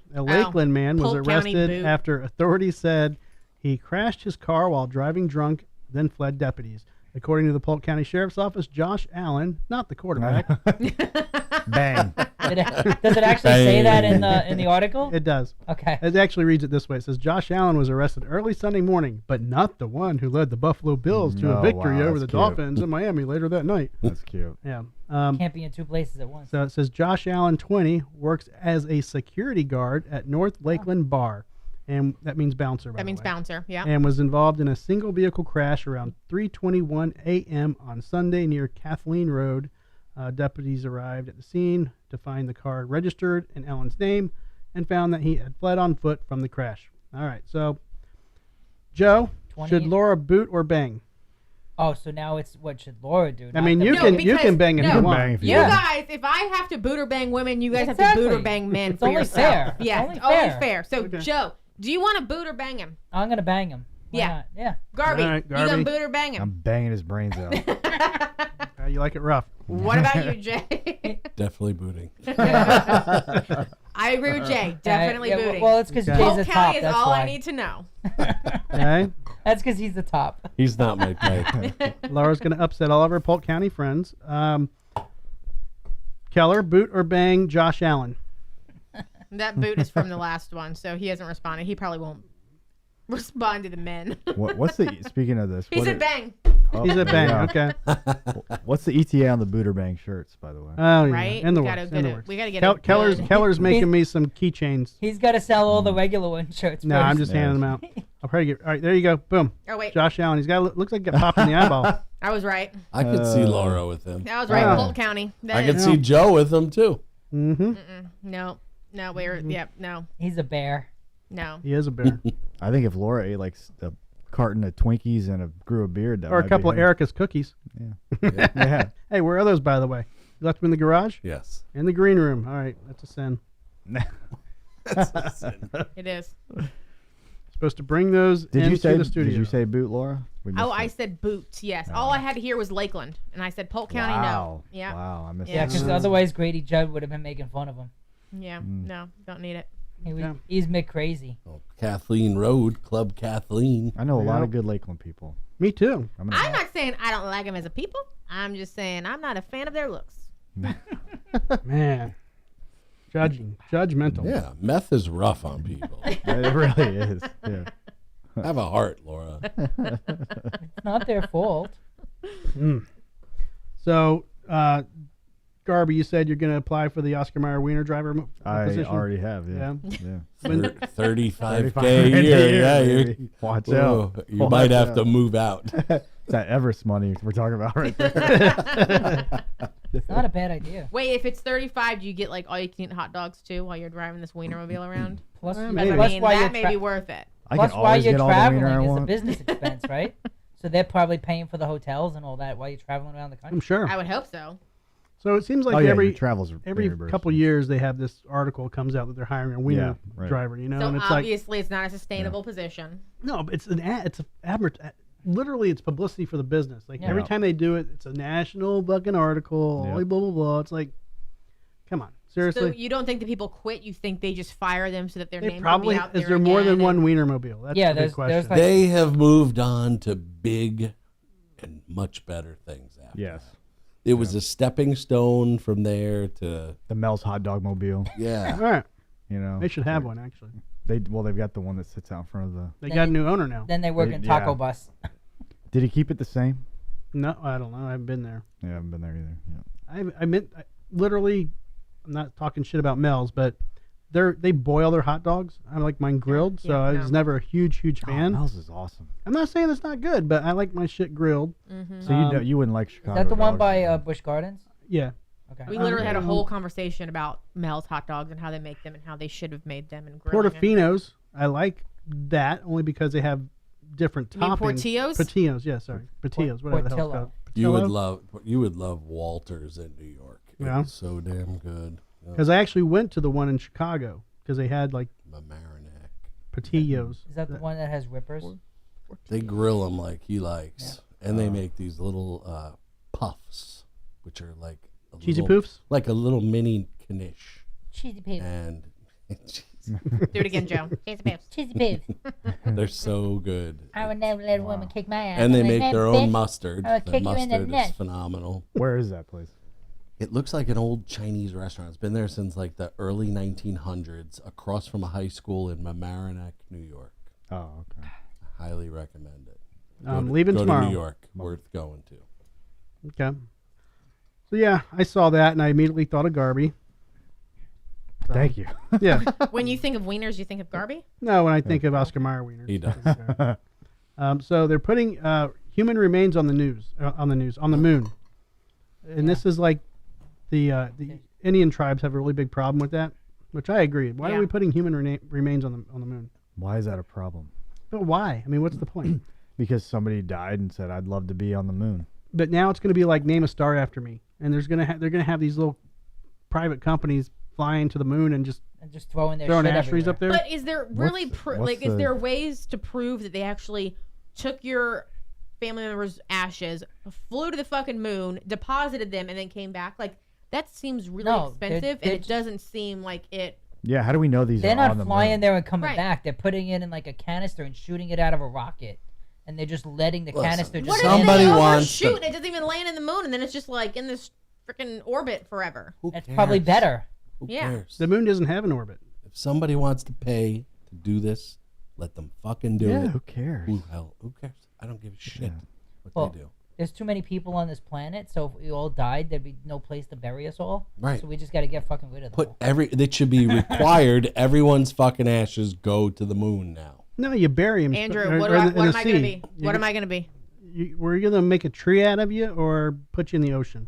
was Polk County arrested boot. after authorities said he crashed his car while driving drunk, then fled deputies. According to the Polk County Sheriff's Office, Josh Allen, not the quarterback, Bang. Does it actually say that in the article? It does. Okay. It actually reads it this way. It says, Josh Allen was arrested early Sunday morning, but not the one who led the Buffalo Bills to a victory over the Dolphins in Miami later that night. That's cute. Yeah. Can't be in two places at once. So it says, Josh Allen, 20, works as a security guard at North Lakeland Bar. And that means bouncer, by That the means way. bouncer, yeah. And was involved in a single vehicle crash around 3:21 a.m. on Sunday near Kathleen Road. Deputies arrived at the scene to find the car registered in Allen's name and found that he had fled on foot from the crash. All right, so Joe, 20. should Laura boot or bang? Oh, so now it's what should Laura do? I mean, you can bang if you want. Bang if You guys, if I have to boot or bang women, you guys have to boot or bang men It's for only yourself. fair. Yeah, It's it's only only fair. fair. So, Okay. Joe, do you want to boot or bang him? I'm gonna bang him. Why Yeah. not? Yeah. Garbee, All right, you gonna Garbee. boot or bang I'm him? banging his brains out. You like it rough. What about you, Jay? Definitely booting. I agree with Jay. Definitely Yeah, booting. Well, it's because Okay. Jay's Polk the top. County is That's all why. I need to know. Okay. That's because he's the top. He's not my type. Laura's going to upset all of her Polk County friends. Keller, boot or bang Josh Allen? That boot is from the last one, so he hasn't responded. He probably won't respond to the men. What's the speaking of this? He what said it- bang. oh, He's a bang. yeah. Okay. What's the ETA on the Buderbangs shirts, by the way? Oh, yeah. Right? In the We works. gotta In get the it- works. we gotta get it Keller's good. Keller's making me some keychains. He's got to sell all the regular one shirts. No, first. I'm just handing them out. I'll probably get. All right, there you go. Boom. Oh, wait. Josh Allen. He's got looks like he got popped in the eyeball. I was right. I could see Laura with him. I was right. Ah. Polk County. That I could is- see Joe with him too. Mm-hmm. No. No, we're, yep, no. He's a bear. No. He is a bear. I think if Laura ate like a carton of Twinkies and grew a beard, that Or a might couple be of her. Erica's cookies. Yeah. Yeah. Hey, where are those, by the way? You left them in the garage? Yes. In the green room. All right, that's a sin. That's a sin. It is. Supposed to bring those Did you into say? the studio. Did you say boot, Laura? We Oh, missed I it. said boots, yes. All I had to hear was Lakeland, and I said Polk County, Wow. no. Yeah. Wow, I missed Yeah, that. because otherwise Grady Judd would have been making fun of him. Yeah, Mm. no, don't need it. He's mid crazy. Oh, Kathleen Road, Club Kathleen. I know a lot Yeah. of good Lakeland people. Me too. I'm I'm not saying I don't like them as a people. I'm just saying I'm not a fan of their looks. Man. Judgmental. Yeah, meth is rough on people. It really is. Yeah. Have a heart, Laura. It's not their fault. So, Garbee, you said you're going to apply for the Oscar Mayer Wiener driver I position? already have. Yeah. Yeah. Yeah. 35K a year. Yeah, baby. Watch whoa, out. you Watch might have out. to move out. It's that Everest money we're talking about right there. It's not a bad idea. Wait, if it's 35, do you get like all you can eat hot dogs too while you're driving this Wienermobile around? Plus, maybe. I plus mean, why that you're may tra- be worth it. I plus can while always you're get all the traveling wiener I is a want. business expense, right? So they're probably paying for the hotels and all that while you're traveling around the country. I'm sure. I would hope so. So it seems like Oh, yeah, every your travels every reimbursed. couple years they have this article comes out that they're hiring a wiener Yeah, right. driver, you know, So and it's like obviously it's not a sustainable position. no, but it's an ad, it's a literally it's publicity for the business. Like Yeah. every time they do it, it's a national fucking article, Yeah. blah blah blah. It's like, come on, seriously. So you don't think the people quit? You think they just fire them so that their They name probably will be out is there there more than again one and- Wienermobile? That's Yeah, the big there's question. like- They have moved on to big and much better things after. Yes. It was a stepping stone from there to, The Mel's hot dog mobile. yeah. All right, You know. they should have one actually. They've got the one that sits out in front of the. They got a new owner now. Then they work in Yeah. Taco Bus. Did he keep it the same? No, I don't know. I haven't been there. Yeah, I haven't been there either. Yeah. Literally, I'm not talking shit about Mel's, but they boil their hot dogs. I like mine grilled, so Yeah, I no. was never a huge Oh, fan. Mel's is awesome. I'm not saying it's not good, but I like my shit grilled. So you wouldn't like Chicago. Is that the one dogs. by Busch Gardens? Yeah. Okay. We literally had a whole conversation about Mel's hot dogs and how they make them and how they should have made them and grilling them. Portofino's, I like that only because they have different You mean toppings. Portillo's? Portillo's, yeah, sorry. Portillo's, whatever the hell it's Portillo. called. You would Portillo? love Walters in New York. It Yeah. was so damn good. Because I actually went to the one in Chicago because they had like Mamaroneck. Portillo's. Is that the one that has rippers? They grill them like he likes, and they make these little puffs, which are like a Cheesy little, poofs? like a little mini knish, Cheesy pig. and Do it again, Joe. Cheesy Pips. Cheesy pig. they're so good. I would never let a woman kick my ass. And they I'm like, make their "Hey, own bitch, mustard. I'll The kick you in the mustard is nuts." phenomenal. Where is that place? It looks like an old Chinese restaurant. It's been there since like the early 1900s, across from a high school in Mamaroneck, New York. Oh, okay. I highly recommend it. Leaving tomorrow. Go to New York. Worth going to. Okay. So yeah, I saw that and I immediately thought of Garbee. So, Thank you. Yeah. When you think of wieners, you think of Garbee? No, when I think of Oscar Mayer wieners. He does. So they're putting human remains on the moon, and this is like the Indian tribes have a really big problem with that, which I agree. Why are we putting human remains on the moon? Why is that a problem? But why? I mean, what's the point? Because somebody died and said, "I'd love to be on the moon." But now it's going to be like name a star after me, and they're going to have these little private companies flying to the moon and just throwing ashtrays up there. But is there really is there ways to prove that they actually took your family members' ashes, flew to the fucking moon, deposited them, and then came back? Like, that seems really expensive, and it doesn't seem like it. Yeah, how do we know these? They're are not on the flying moon? there and coming back. They're putting it in like a canister and shooting it out of a rocket, and they're just letting the canister. What Just if they wants overshoot and it doesn't even land in the moon, and then it's just like in this freaking orbit forever? That's probably better. Who Yeah. cares? The moon doesn't have an orbit. If somebody wants to pay to do this, let them fucking do it. Who cares? Who cares? I don't give a shit what they do. There's too many people on this planet, so if we all died, there'd be no place to bury us all. Right. So we just got to get fucking rid of them. It should be required. Everyone's fucking ashes go to the moon now. No, you bury them. Andrew, what am I going to be? What am I going to be? Were you going to make a tree out of you or put you in the ocean?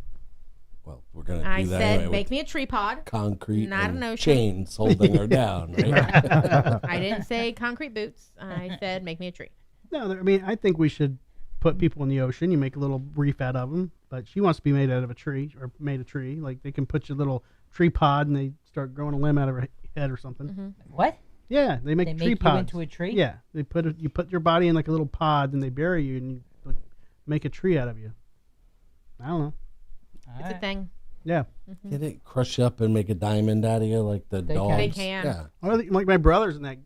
Well, we're going to do that I said, anyway make me a tree pod. concrete not and an ocean. chains holding her down. Right? I didn't say concrete boots. I said, make me a tree. No, I mean, I think we should put people in the ocean. You make a little reef out of them. But she wants to be made out of a tree or made a tree. Like they can put your little tree pod and they start growing a limb out of her head or something. Mm-hmm. What? Yeah, they make tree pods. You into a tree? Yeah, you put your body in like a little pod and they bury you and you like, make a tree out of you. I don't know. It's a thing. Yeah. Mm-hmm. Can it crush you up and make a diamond out of you like the dogs? They can. Yeah. Well, like my brother's in that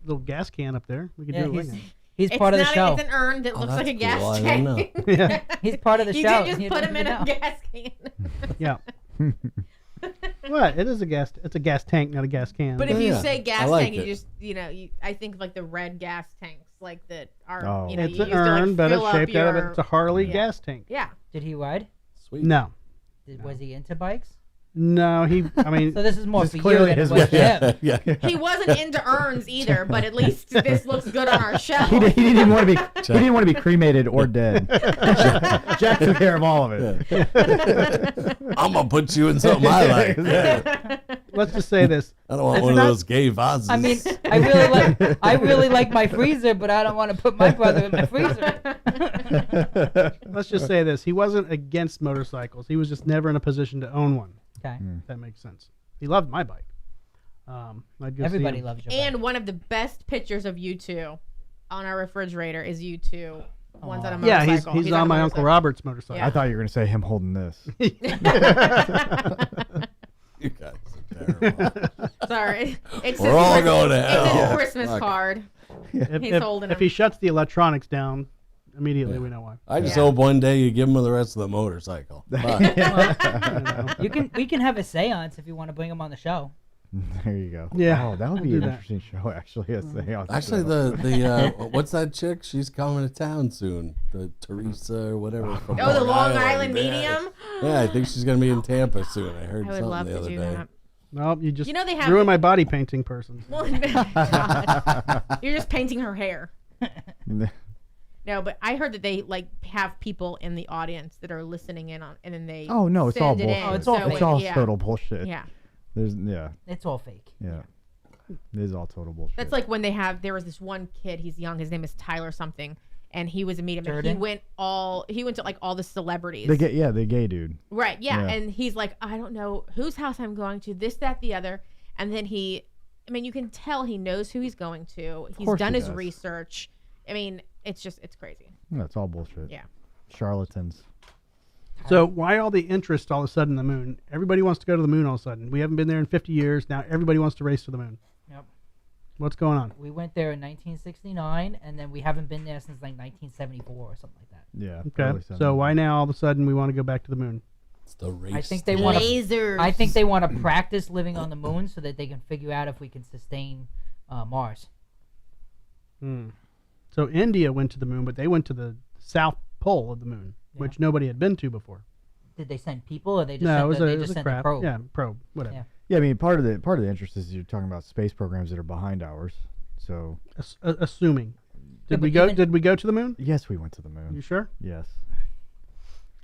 little gas can up there. We could do it right now. He's part of the show. It's an urn that looks like a gas cool. tank. Yeah. He's part of the You show. can just put him in a gas can. Yeah. What? It is a gas. It's a gas tank, not a gas can. But if you say gas like tank, you it. just I think of like the red gas tanks, like that are Oh. it's you an use to, like, urn, but it's fill up shaped out of it. your- It's a Harley gas tank. Yeah. Did he ride? Sweet. No. Was he into bikes? No, I mean, So this is more This for you clearly than it is was what- him. Yeah. He wasn't into urns either, but at least this looks good on our shelf. He didn't even want to be. He didn't want to be cremated or dead. Jack took care of all of it. I'm gonna put you in something I like. let's just say this. I don't want It's one not- of those gay vases. I mean, I really like my freezer, but I don't want to put my brother in my freezer. Let's just say this. He wasn't against motorcycles. He was just never in a position to own one. Okay. If that makes sense. He loved my bike. I'd go see Everybody him. loves your And one of the best pictures of you two on our refrigerator is you two. One's on a Yeah, motorcycle. he's on my Uncle Robert's motorcycle. Yeah. I thought you were going to say him holding this. you guys are terrible. Sorry. It's We're all going to It's his hell. Christmas Fuck. card. If, He's holding if him. he shuts the electronics down, immediately we know why. I just Yeah. hope one day you give him the rest of the motorcycle. Fuck. We can have a seance if you want to bring him on the show. There you go. Yeah, Oh, that would I'll be do an that. interesting show, actually. A seance Actually, show. the what's that chick? She's coming to town soon. The Teresa or whatever. From Oh, the Long Island. Island Yeah. medium? Yeah, I think she's gonna be in Tampa soon. I heard I would something love the to other do day. that. Well, you just They have ruined my body painting person. Well, God. You're just painting her hair. No, but I heard that they like have people in the audience that are listening in on, and then they Oh, no, it's all send it bullshit. in. Oh, it's all So fake. It's all yeah. total bullshit. Yeah, It's all fake. Yeah. It is all total bullshit. that's like when there was this one kid. He's young. His name is Tyler something, and he was a medium. And he Jordan? went to like all the celebrities. the gay dude. Right, yeah. Yeah. And he's like, I don't know whose house I'm going to, this, that, the other. And then you can tell he knows who he's going to. He's course done he his does. research. I mean, it's crazy. Yeah, it's all bullshit. Yeah. Charlatans. So why all the interest all of a sudden in the moon? Everybody wants to go to the moon all of a sudden. We haven't been there in 50 years. Now everybody wants to race to the moon. Yep. What's going on? We went there in 1969, and then we haven't been there since like 1974 or something like that. Yeah. Okay. early So 70s. why now all of a sudden we want to go back to the moon? It's the race. I think they to want the- Lasers. I think they want to practice living on the moon so that they can figure out if we can sustain Mars. So India went to the moon, but they went to the south pole of the moon, which nobody had been to before. Did they send people, or they just No, sent it was a the crap. probe? Yeah, probe, whatever. Yeah. Yeah, I mean, part of the interest is you're talking about space programs that are behind ours. So Assuming. Yeah, Did we but go? even- Did we go to the moon? yes, we went to the You moon. sure? Yes.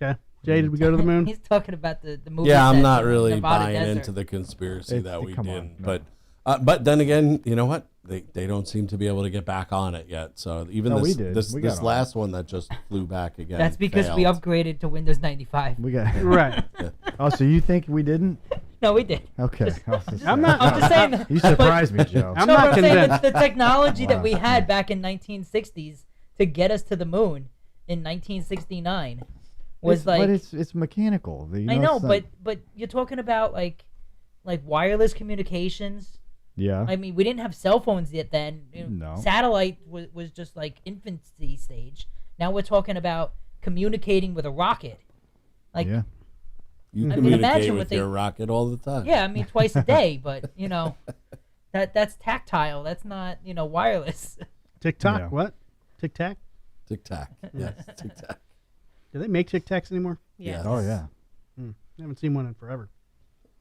Okay. Jay, did we go to the moon? He's talking about the movie. Yeah, I'm set not in really Nevada buying desert. into the conspiracy that we come didn't. on, no. But then again, you know what? They don't seem to be able to get back on it yet. So even No, we this did. this, We got this on last one that just flew back again. That's because we failed. upgraded to Windows 95. We got Right. Oh, so you think we didn't? No, we did. Okay. I'm not- I'm just saying. That, You surprised me, Joe. I'm no, not but I'm saying convinced. that the technology that Wow. we had back in 1960s to get us to the moon in 1969 was but it's mechanical. You I know, it's not- but you're talking about like wireless communications. yeah. I mean, we didn't have cell phones yet then. No. Satellite was just like infancy stage. Now we're talking about communicating with a rocket. Like, yeah. You I mean, communicate imagine with what they- your rocket all the time. yeah, I mean twice a day, but that's tactile. That's not wireless. TikTok. Yeah. What? Tic Tac? Tic Tac. Yes, Tic Tac. Do they make Tic Tacs anymore? Yes. Oh yeah. I haven't seen one in forever.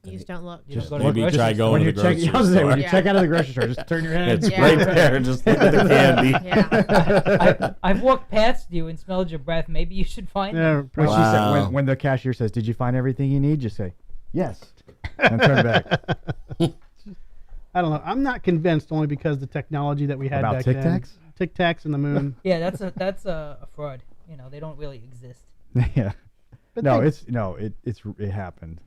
You just don't look. You don't Just go to the Maybe grocery try store. going When to you the check, grocery I was saying, when store. you Yeah. check out of the grocery store, just turn your head. It's Yeah. right there. Just look at the candy. Yeah. I've walked past you and smelled your breath. Maybe you should find Yeah, them. When, probably. she said, Wow. when the cashier says, "Did you find everything you need?" Just say, "Yes," and turn back. I don't know. I'm not convinced only because the technology that we had About back Tic then. Tacs? Tic Tacs and the moon. Yeah, that's a fraud. They don't really exist. Yeah. But No, they- it happened.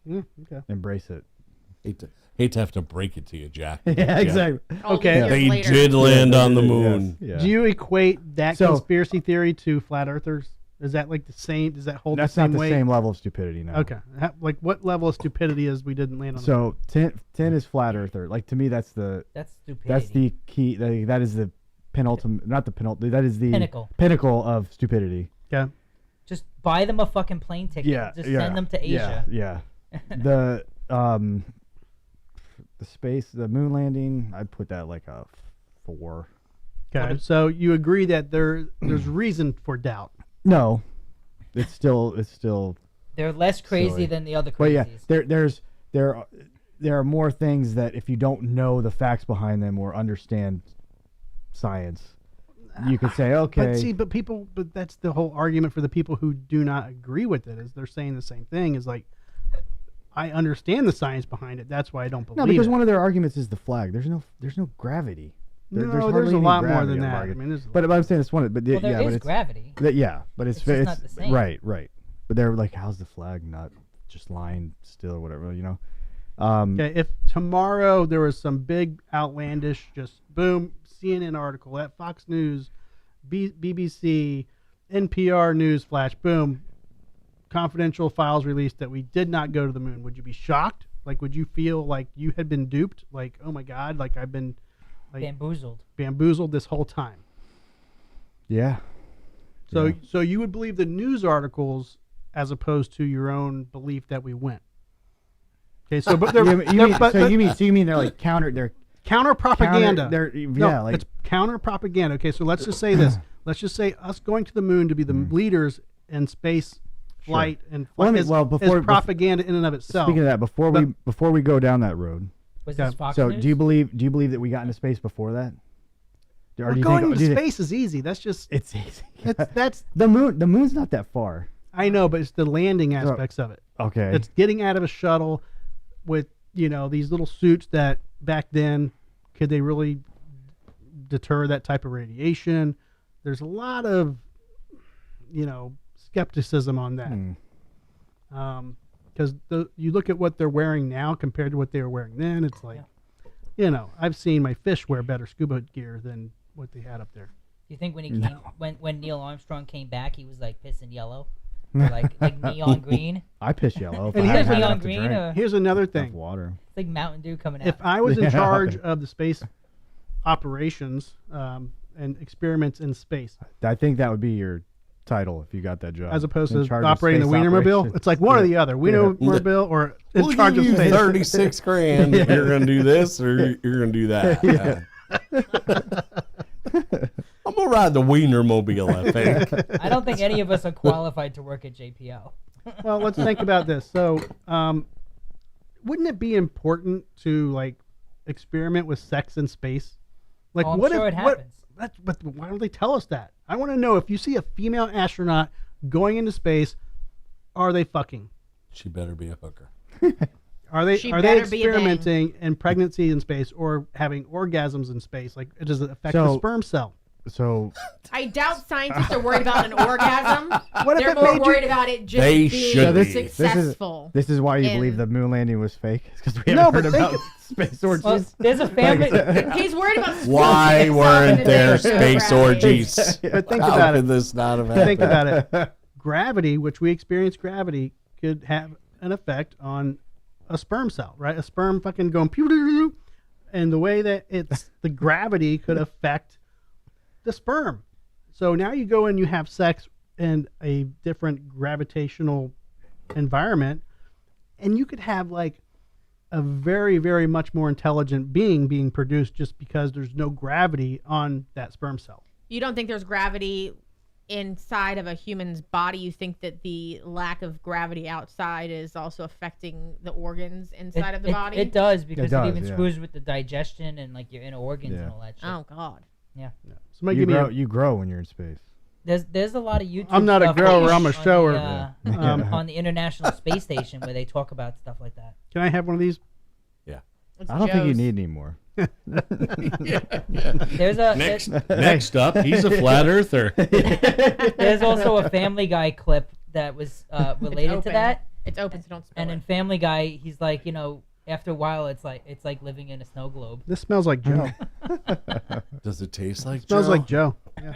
Okay. Embrace it. Hate to have to break it to you, Jack. Yeah, exactly. All Okay. these years They later. did land on the Yes, moon. yeah. Do you equate that So- conspiracy theory to flat earthers? Is that like the same? Does that hold That's the not same the weight? same level of stupidity. No. Okay. Like what level of stupidity is we didn't land on? So 10 is flat earther. Like to me, that's the Stupidity. key. That is the penultimate. Not the penultimate. That is the Pinnacle. of stupidity. the okay. Just buy them a fucking plane ticket. Yeah. Just yeah, send them to Asia. Yeah. The the moon landing. I'd put that like a 4. Okay. So you agree that there's reason for doubt. No, it's still They're less crazy Silly. than the other But yeah, crazies. there are more things that if you don't know the facts behind them or understand science, you could say, okay. But that's the whole argument for the people who do not agree with it, is they're saying the same thing. Is like, I understand the science behind it. That's why I don't believe No, because it. one of their arguments is the flag. There's no gravity. No, hardly there's a any lot more gravity than on that. Mars. I mean, there's a But I'm saying it's one. But Well, there yeah, is but it's gravity. yeah, but it's It's just not the same. Right. But they're like, how's the flag not just lying still or whatever? Okay, if tomorrow there was some big outlandish, just boom, CNN article at Fox News, BBC, NPR news flash, boom, confidential files released that we did not go to the moon, would you be shocked? Like, would you feel like you had been duped? Like, oh my God, like I've been like bamboozled this whole time. Yeah. So you would believe the news articles as opposed to your own belief that we went. Okay, so but they're, you mean they're like counter propaganda. No, it's counter propaganda. Okay, so let's just say this. Let's just say us going to the moon to be the leaders in space flight and is propaganda in and of itself. Speaking of that, before we go down that road, Was this Fox so News? do you believe that we got into space before that? Or do you going think, into space is easy. That's just it's easy. that's the moon. The moon's not that far. I know, but it's the landing aspects of it. Okay. It's getting out of a shuttle with these little suits that back then could they really deter that type of radiation? There's a lot of skepticism on that. Because you look at what they're wearing now compared to what they were wearing then, it's like, I've seen my fish wear better scuba gear than what they had up there. Do you think when he came, when Neil Armstrong came back, he was like pissing yellow, or like neon green? I piss yellow. If And I here's had neon enough to green, drink. or Here's another Enough thing. water. it's like Mountain Dew coming out. If I was in Yeah. charge of the space operations and experiments in space, I think that would be your title if you got that job. As opposed In to charge of operating the space Wienermobile. operations. It's like one or the other. Wienermobile or in We'll charge give of you space. 36 grand if you're going to do this or you're going to do that. I'm going to ride the Wienermobile, I think. I don't think any of us are qualified to work at JPL. Well, let's think about this. So, wouldn't it be important to like experiment with sex in space? Like, Oh, I'm what sure if it happens. but why don't they tell us that? I want to know if you see a female astronaut going into space, are they fucking? She better be a hooker. Are they She are they better be a thing. experimenting in pregnancy in space or having orgasms in space? Like, does it affect the So- sperm cell? So I doubt scientists are worried about an orgasm. What if They're it more made you- worried about it just They being should be. successful. this is why you in- believe the moon landing was fake, because we No, haven't but heard think about space orgies. Well, there's a family. He's worried about Why squeezing weren't itself there into the space gravity. orgies? But think How about could it. this not have happened? Think about it. Gravity, which we experience gravity, could have an effect on a sperm cell, right? A sperm fucking going pew, and the way that it's the gravity could affect the sperm. So now you go and you have sex in a different gravitational environment, and you could have like a very, very much more intelligent being produced just because there's no gravity on that sperm cell. You don't think there's gravity inside of a human's body? You think that the lack of gravity outside is also affecting the organs inside of the body? It does, because does, it even yeah. screws with the digestion and like your inner organs Yeah. and all that shit. Oh God. Somebody you give me grow, a, you grow when you're in space. There's a lot of YouTube. I'm not a stuff grower, on I'm a the, shower. on the International Space Station where they talk about stuff like that. Can I have one of these? It's I don't think you Joe's. need any more. There's a Next up, he's a flat earther. there's also a Family Guy clip that was related to open. that. It's open, so don't spill And it. in Family Guy, he's like, after a while, it's like living in a snow globe. This smells like Joe. Does it taste like Smells Joe? like Joe. Yeah.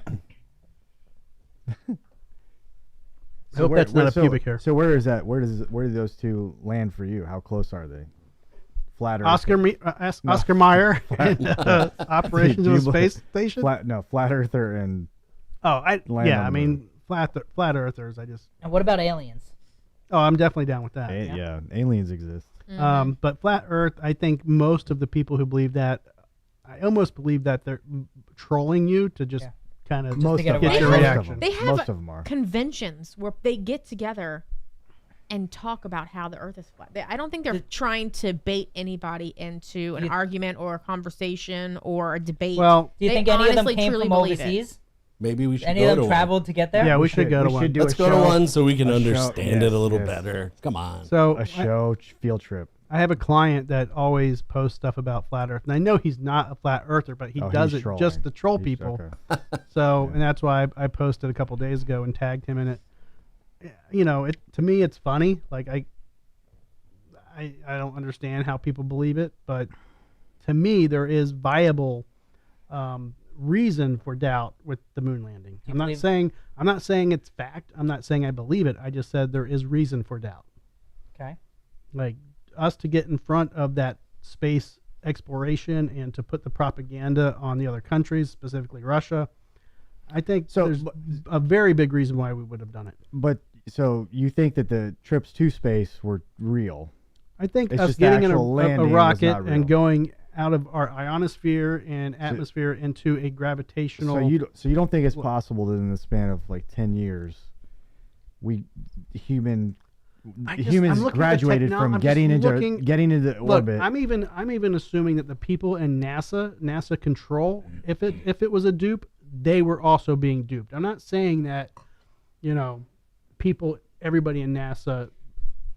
I hope that's not a pubic hair. So where is that? Where do those two land for you? How close are they? Flat Earth. Oscar Mayer and operations Do of you the space station. Flat Earther and I land on I the mean flat earthers. And what about aliens? I'm definitely down with that. yeah, aliens exist. But flat Earth, I think most of the people who believe that, I almost believe that they're trolling you to just kind of Most get of a get your rise. reaction. They have Most of them are. conventions where they get together and talk about how the Earth is flat. I don't think they're trying to bait anybody into an argument or a conversation or a debate. Well, Do you They think any of them honestly, came truly from believe it. overseas? Maybe we should Any go of to them one. traveled to get there? yeah, we should go to one. do Let's a go to show. one so we can A show, understand it a little yes. better. Come on. So A show field trip. I have a client that always posts stuff about flat Earth, and I know he's not a flat earther, but he Oh, does he's it trolling. just to troll He's- people. okay. So, and that's why I posted a couple days ago and tagged him in it. It to me it's funny. Like I don't understand how people believe it, but to me there is viable reason for doubt with the moon landing. I'm not saying it's fact. I'm not saying I believe it. I just said there is reason for doubt. Okay. Like us to get in front of that space exploration and to put the propaganda on the other countries, specifically Russia. I think there's a very big reason why we would have done it. But so you think that the trips to space were real? I think It's us just the getting in actual a landing was rocket not real. and going out of our ionosphere and atmosphere into a gravitational. So you don't think it's possible that in the span of like 10 years, humans graduated from getting into orbit? I'm even assuming that the people in NASA control, if it was a dupe, they were also being duped. I'm not saying that, everybody in NASA.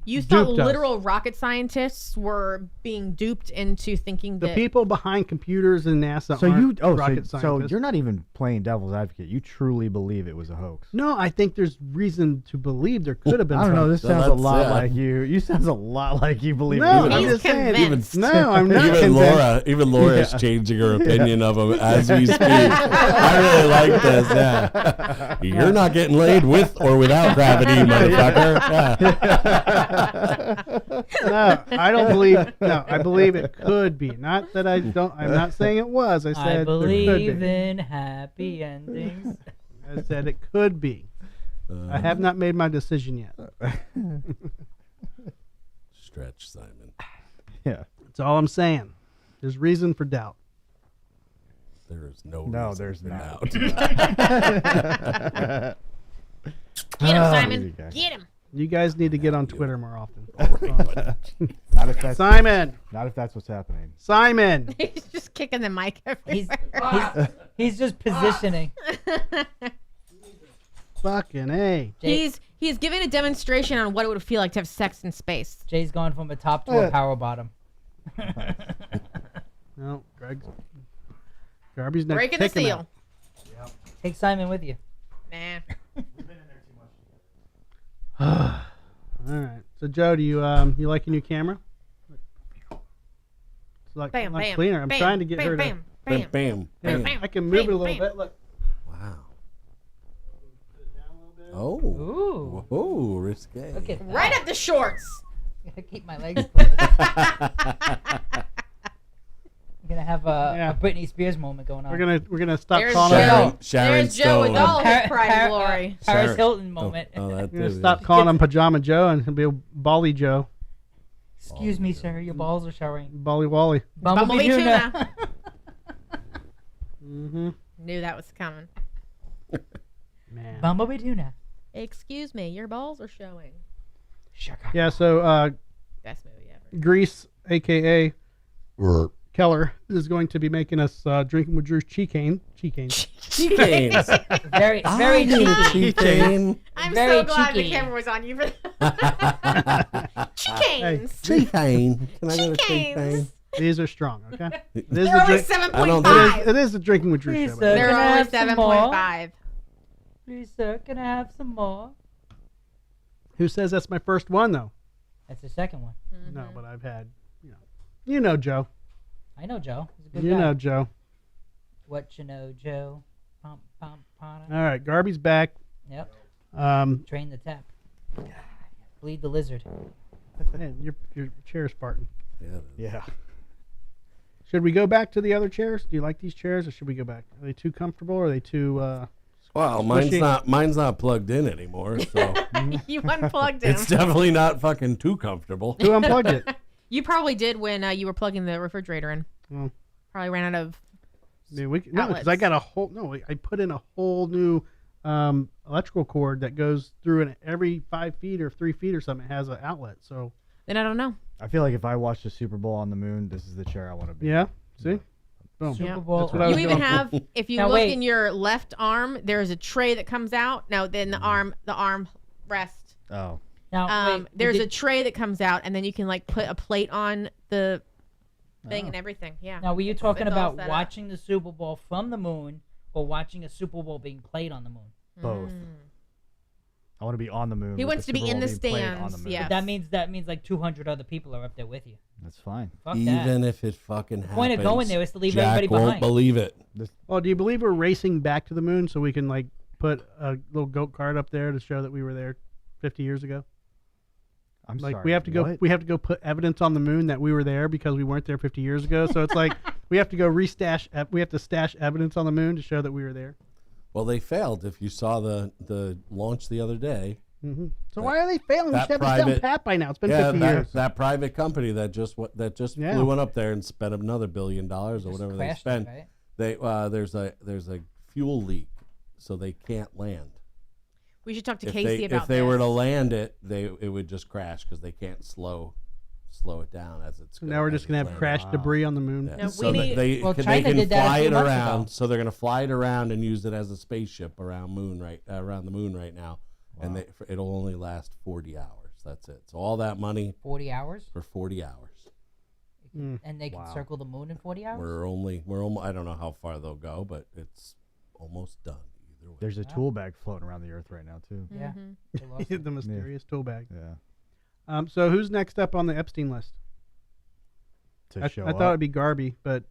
You thought duped us. literal rocket scientists were being duped into thinking The that people behind computers in NASA So aren't rocket so scientists. you're not even playing devil's advocate. You truly believe it was a hoax. No, I think there's reason to believe there could have been. I don't know. This So sounds a that's- lot yeah. like you. You sounds a lot like you believe. No, it. I'm He's just saying. convinced. No, I'm not Even convinced. Laura's changing her opinion of him as we speak. I really like this. Yeah, you're not getting laid with or without gravity, motherfucker. Yeah. No, I don't believe. No, I believe it could be. Not that I don't. I'm not saying it was. I said I there could believe be. in happy endings. I said it could be. I have not made my decision yet. Stretch, Simon. Yeah. That's all I'm saying. There's reason for doubt. There is no No, reason there's for not. doubt. Get him, Simon. easy guy. Get him. You guys need to get on Twitter more often. Not if that's Simon! not if that's what's happening. Simon! He's just kicking the mic He's, everywhere. he's just positioning. Fucking A. He's giving a demonstration on what it would feel like to have sex in space. Jay's going from a top to a power bottom. No, Garbee's not Breaking the kicking seal. out. Take Simon with you. Nah. All right. So Joe, do you like your new camera? It's like, Bam, like bam. cleaner. I'm bam, trying to get bam, her to. bam, Bam, bam. bam, Here, bam. I can move it a little bam. bit. Look. Wow. Oh. Ooh. Whoa, risque. Look at Right up the shorts. I keep my legs closed. I'm gonna have a Britney Spears moment going on. We're gonna stop There's calling Joe. him. Sharon There's Joe with Stone. all his pride and glory. Paris Sharon- Hilton moment. Oh, that We're gonna too, stop yeah. calling him Pajama Joe and he'll be Bally Joe, Excuse me, sir. Your balls are showing. Bally Wally. Bumblebee tuna. Mm-hmm. Knew that was coming. Man. Bumblebee tuna. Excuse me, your balls are showing. Yeah. So Best movie ever. Grease, aka Keller, is going to be making us drinking with Drew's cheek-cane. Cheek-canes. Very I need a cheeky. cheek-cane. I'm Very so glad cheeky. the camera was on you for that. Chickens. Cheek-cane. Can I get a cheek-cane? Chickens. These are strong. Okay. It is They're only drink- I don't 7.5. it is a drinking with Drew Please, show. by sir. the way. They're Can I only have some more? 7.5. Please, sir, can I have some more? Who says that's my first one though? That's the second one. No, but I've had, you know Joe. I know Joe. He's a good You guy. know Joe. What you know, Joe? Pump, pump, pump. All right, Garbee's back. Yep. Train the tap. Bleed the lizard. Man, your chair's farting. Yeah. Should we go back to the other chairs? Do you like these chairs, or should we go back? Are they too comfortable, or are they too? Well, Squishy. mine's not plugged in anymore, so You unplugged him. it's definitely not fucking too comfortable. Who unplugged it? You probably did when you were plugging the refrigerator in. Well, Probably ran out of. I mean, no, Outlets. because I got a whole. No, I put in a whole new electrical cord that goes through, and every 5 feet or 3 feet or something it has an outlet. So Then I don't know. I feel like if I watch the Super Bowl on the moon, this is the chair I want to be. yeah, see, boom. Super Yeah. Bowl. That's what I was You even going have, if you Now, look wait. in your left arm, there's a tray that comes out. No, then the arm rest. Oh, Now, wait, There's did- a tray that comes out, and then you can like put a plate on the thing and everything. Yeah. Now, were you talking It's all about set up. watching the Super Bowl from the moon or watching a Super Bowl being played on the moon? both. I want to be on the moon. He with wants the to be Super in Bowl the being played on stands, the moon. yeah. That means like 200 other people are up there with you. That's fine. Fuck that. Even if it fucking happens. point of going there is to leave Jack everybody won't behind. believe it. Well, do you believe we're racing back to the moon so we can like put a little goat cart up there to show that we were there 50 years ago? I'm Like sorry. we have to go. what? We have to go put evidence on the moon that we were there because we weren't there 50 years ago. So it's like we have to go restash. We have to stash evidence on the moon to show that we were there. Well, they failed. If you saw the launch the other day. Mm-hmm. So why are they failing? We that should have this down private- pat by now. It's been Yeah, 50 years. that private company that just Yeah. flew one up there and spent another $1 billion or Just whatever they crashed it, spent. right? They there's a fuel leak, so they can't land. We should talk to If Casey they about if they this. were to land it, it would just crash because they can't slow it down as it's. So now we're just gonna have landing. crash debris on the moon. Yeah. No, we so that need- they Well, can, China they can did that a fly few it months around. ago. So they're gonna fly it around and use it as a spaceship around around the moon right now, and it'll only last 40 hours. That's it. So all that money 40 hours? for 40 hours. And they can Wow. circle the moon in 40 hours? We're almost. I don't know how far they'll go, but it's almost done. Either way. There's a tool bag floating around the earth right now too. Yeah. Mhm. They lost it. The mysterious tool bag. Yeah. So who's next up on the Epstein list? To I show thought up. it'd be Garbee, but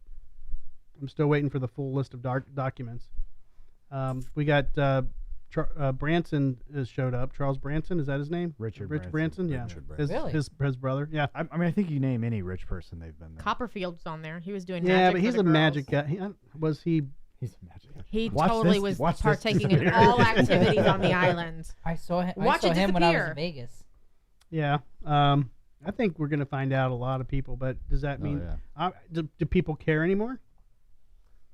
I'm still waiting for the full list of documents. We got Branson has showed up. Charles Branson, is that his name? Richard Branson. Branson. Yeah, Richard his, Really? his brother. Yeah, I mean, I think you name any rich person, they've been there. Copperfield's on there. He was doing yeah, magic but for he's the a girls. magic guy. He's imagining. He Watch totally this- was watch this partaking in disappear. all activities on the island. I saw him. Watch I saw it him when I was disappear. in Vegas. Yeah. I think we're going to find out a lot of people, but does that mean do people care anymore?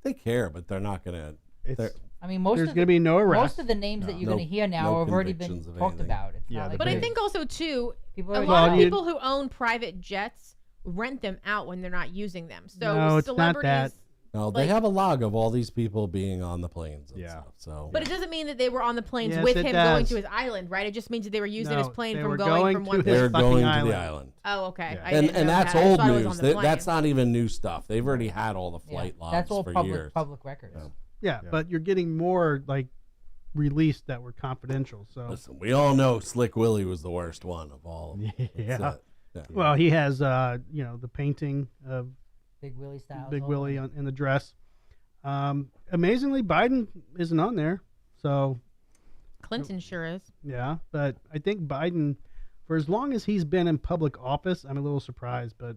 They care, but they're not going to. It's I mean, There's going to be no arrest. most of the names that you're going to hear now have already been convictions of talked anything. about. It's Yeah, not the like But I big- think also too, people a are lot of you- people who own private jets rent them out when they're not using them. So No, it's not celebrities. that. No, they Like- have a log of all these people being on the planes and Yeah. stuff. So, But it doesn't mean that they were on the planes Yes, with it him going does. to his island, right? It just means that they were using his No, plane they from were going from to one his place. they're fucking going to island. the island. Oh, okay. Yeah. I didn't know And that's that. I old thought it was on news. the plane. That's not even new stuff. They've already had all the yeah, flight logs that's all for public years. public records. Yeah. Yeah, Yeah. but you're getting more like released that were confidential. So Listen, we all know Slick Willie was the worst one of all. Yeah. That's it. Yeah. well, he has the painting of Big Willie style. Big Willie in the dress. Amazingly, Biden isn't on there. So Clinton sure is. yeah, but I think Biden, for as long as he's been in public office, I'm a little surprised. But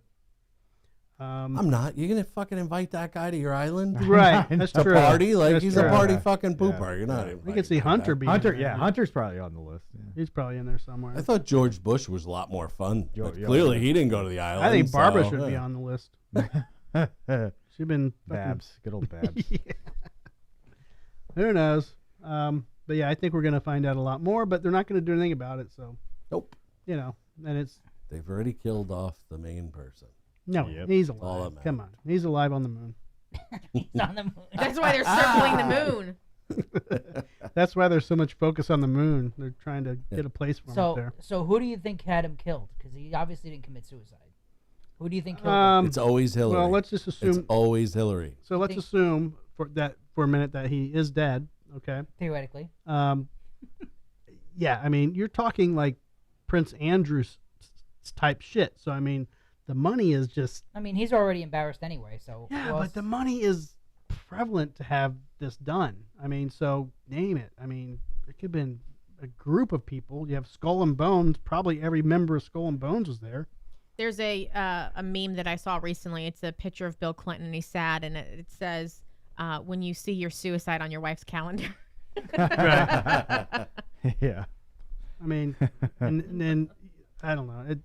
I'm not. You're gonna fucking invite that guy to your island right, that's to true. party? Like That's he's true. a party Yeah. fucking Yeah. pooper. You're not. Yeah. We inviting could see that Hunter guy. be Hunter. in there. Yeah, Hunter's probably on the list. Yeah. He's probably in there somewhere. I thought George Bush was a lot more fun. Yo, but yo, clearly, yeah. he didn't go to the island. I think Barbara so, should be yeah. on the list. She's been fucking- Babs, good old Babs. Yeah. Who knows? But yeah, I think we're gonna find out a lot more. But they're not gonna do anything about it. So Nope. and it's They've already killed off the main person. no, Yep. he's All alive. that Come on, he's alive on the moon. He's on the moon. That's why they're circling the moon. That's why there's so much focus on the moon. They're trying to get a place for him up So, there. so who do you think had him killed? Because he obviously didn't commit suicide. Who do you think killed him? It's always Hillary. Well, let's just it's assume. always Hillary. So let's think- assume for a minute that he is dead. Okay. Theoretically. Yeah, I mean, you're talking like Prince Andrew's type shit. So I mean, the money is just I mean, he's already embarrassed anyway. So yeah, who but else- the money is prevalent to have this done. I mean, so name it. I mean, it could have been a group of people. You have Skull and Bones. Probably every member of Skull and Bones was there. There's a meme that I saw recently. It's a picture of Bill Clinton, and he's sad, and it says, "When you see your suicide on your wife's calendar." Yeah. I mean, and then I don't know.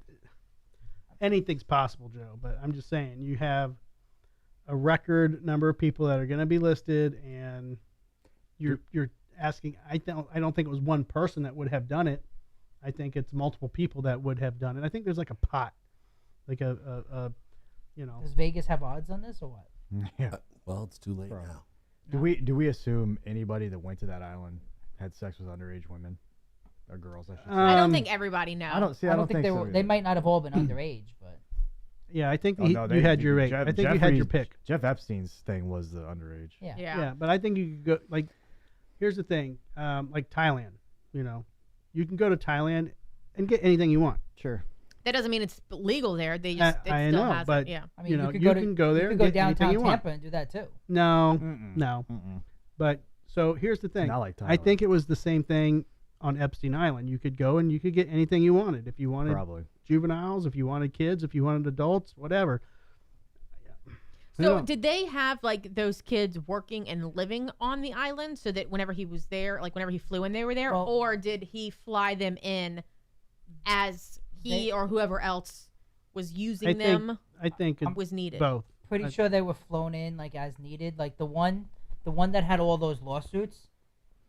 Anything's possible, Joe. But I'm just saying, you have a record number of people that are going to be listed, and you're asking. I don't think it was one person that would have done it. I think it's multiple people that would have done it. I think there's like a pot, like a Does Vegas have odds on this or what? Yeah. Well, it's too late Bro. now. Do we assume anybody that went to that island had sex with underage women or girls? I should say. I don't think everybody knows. I don't think they so were. either. They might not have all been underage, but Yeah, I think Oh, no, you had your rate. Jeff- I think you had your Jeffrey's- pick. Jeff Epstein's thing was the underage. yeah. Yeah. But I think you could go like. Here's the thing, like Thailand. You can go to Thailand and get anything you want. Sure. That doesn't mean it's legal there. They just it I still know, has but it. Yeah. I mean, you could go can go there You and could go get anything downtown you want. Tampa and do that too. No, Mm-mm. no. Mm-mm. But so here's the thing. Not like I Thailand. think it was the same thing on Epstein Island. You could go and you could get anything you wanted. If you wanted Probably. juveniles, if you wanted kids, if you wanted adults, whatever. I So don't know. did they have like those kids working and living on the island so that whenever he was there, like whenever he flew in, they were there, Well- or did he fly them in as he or whoever else was using them I think it's was needed? both. Pretty sure they were flown in like as needed. Like the one that had all those lawsuits.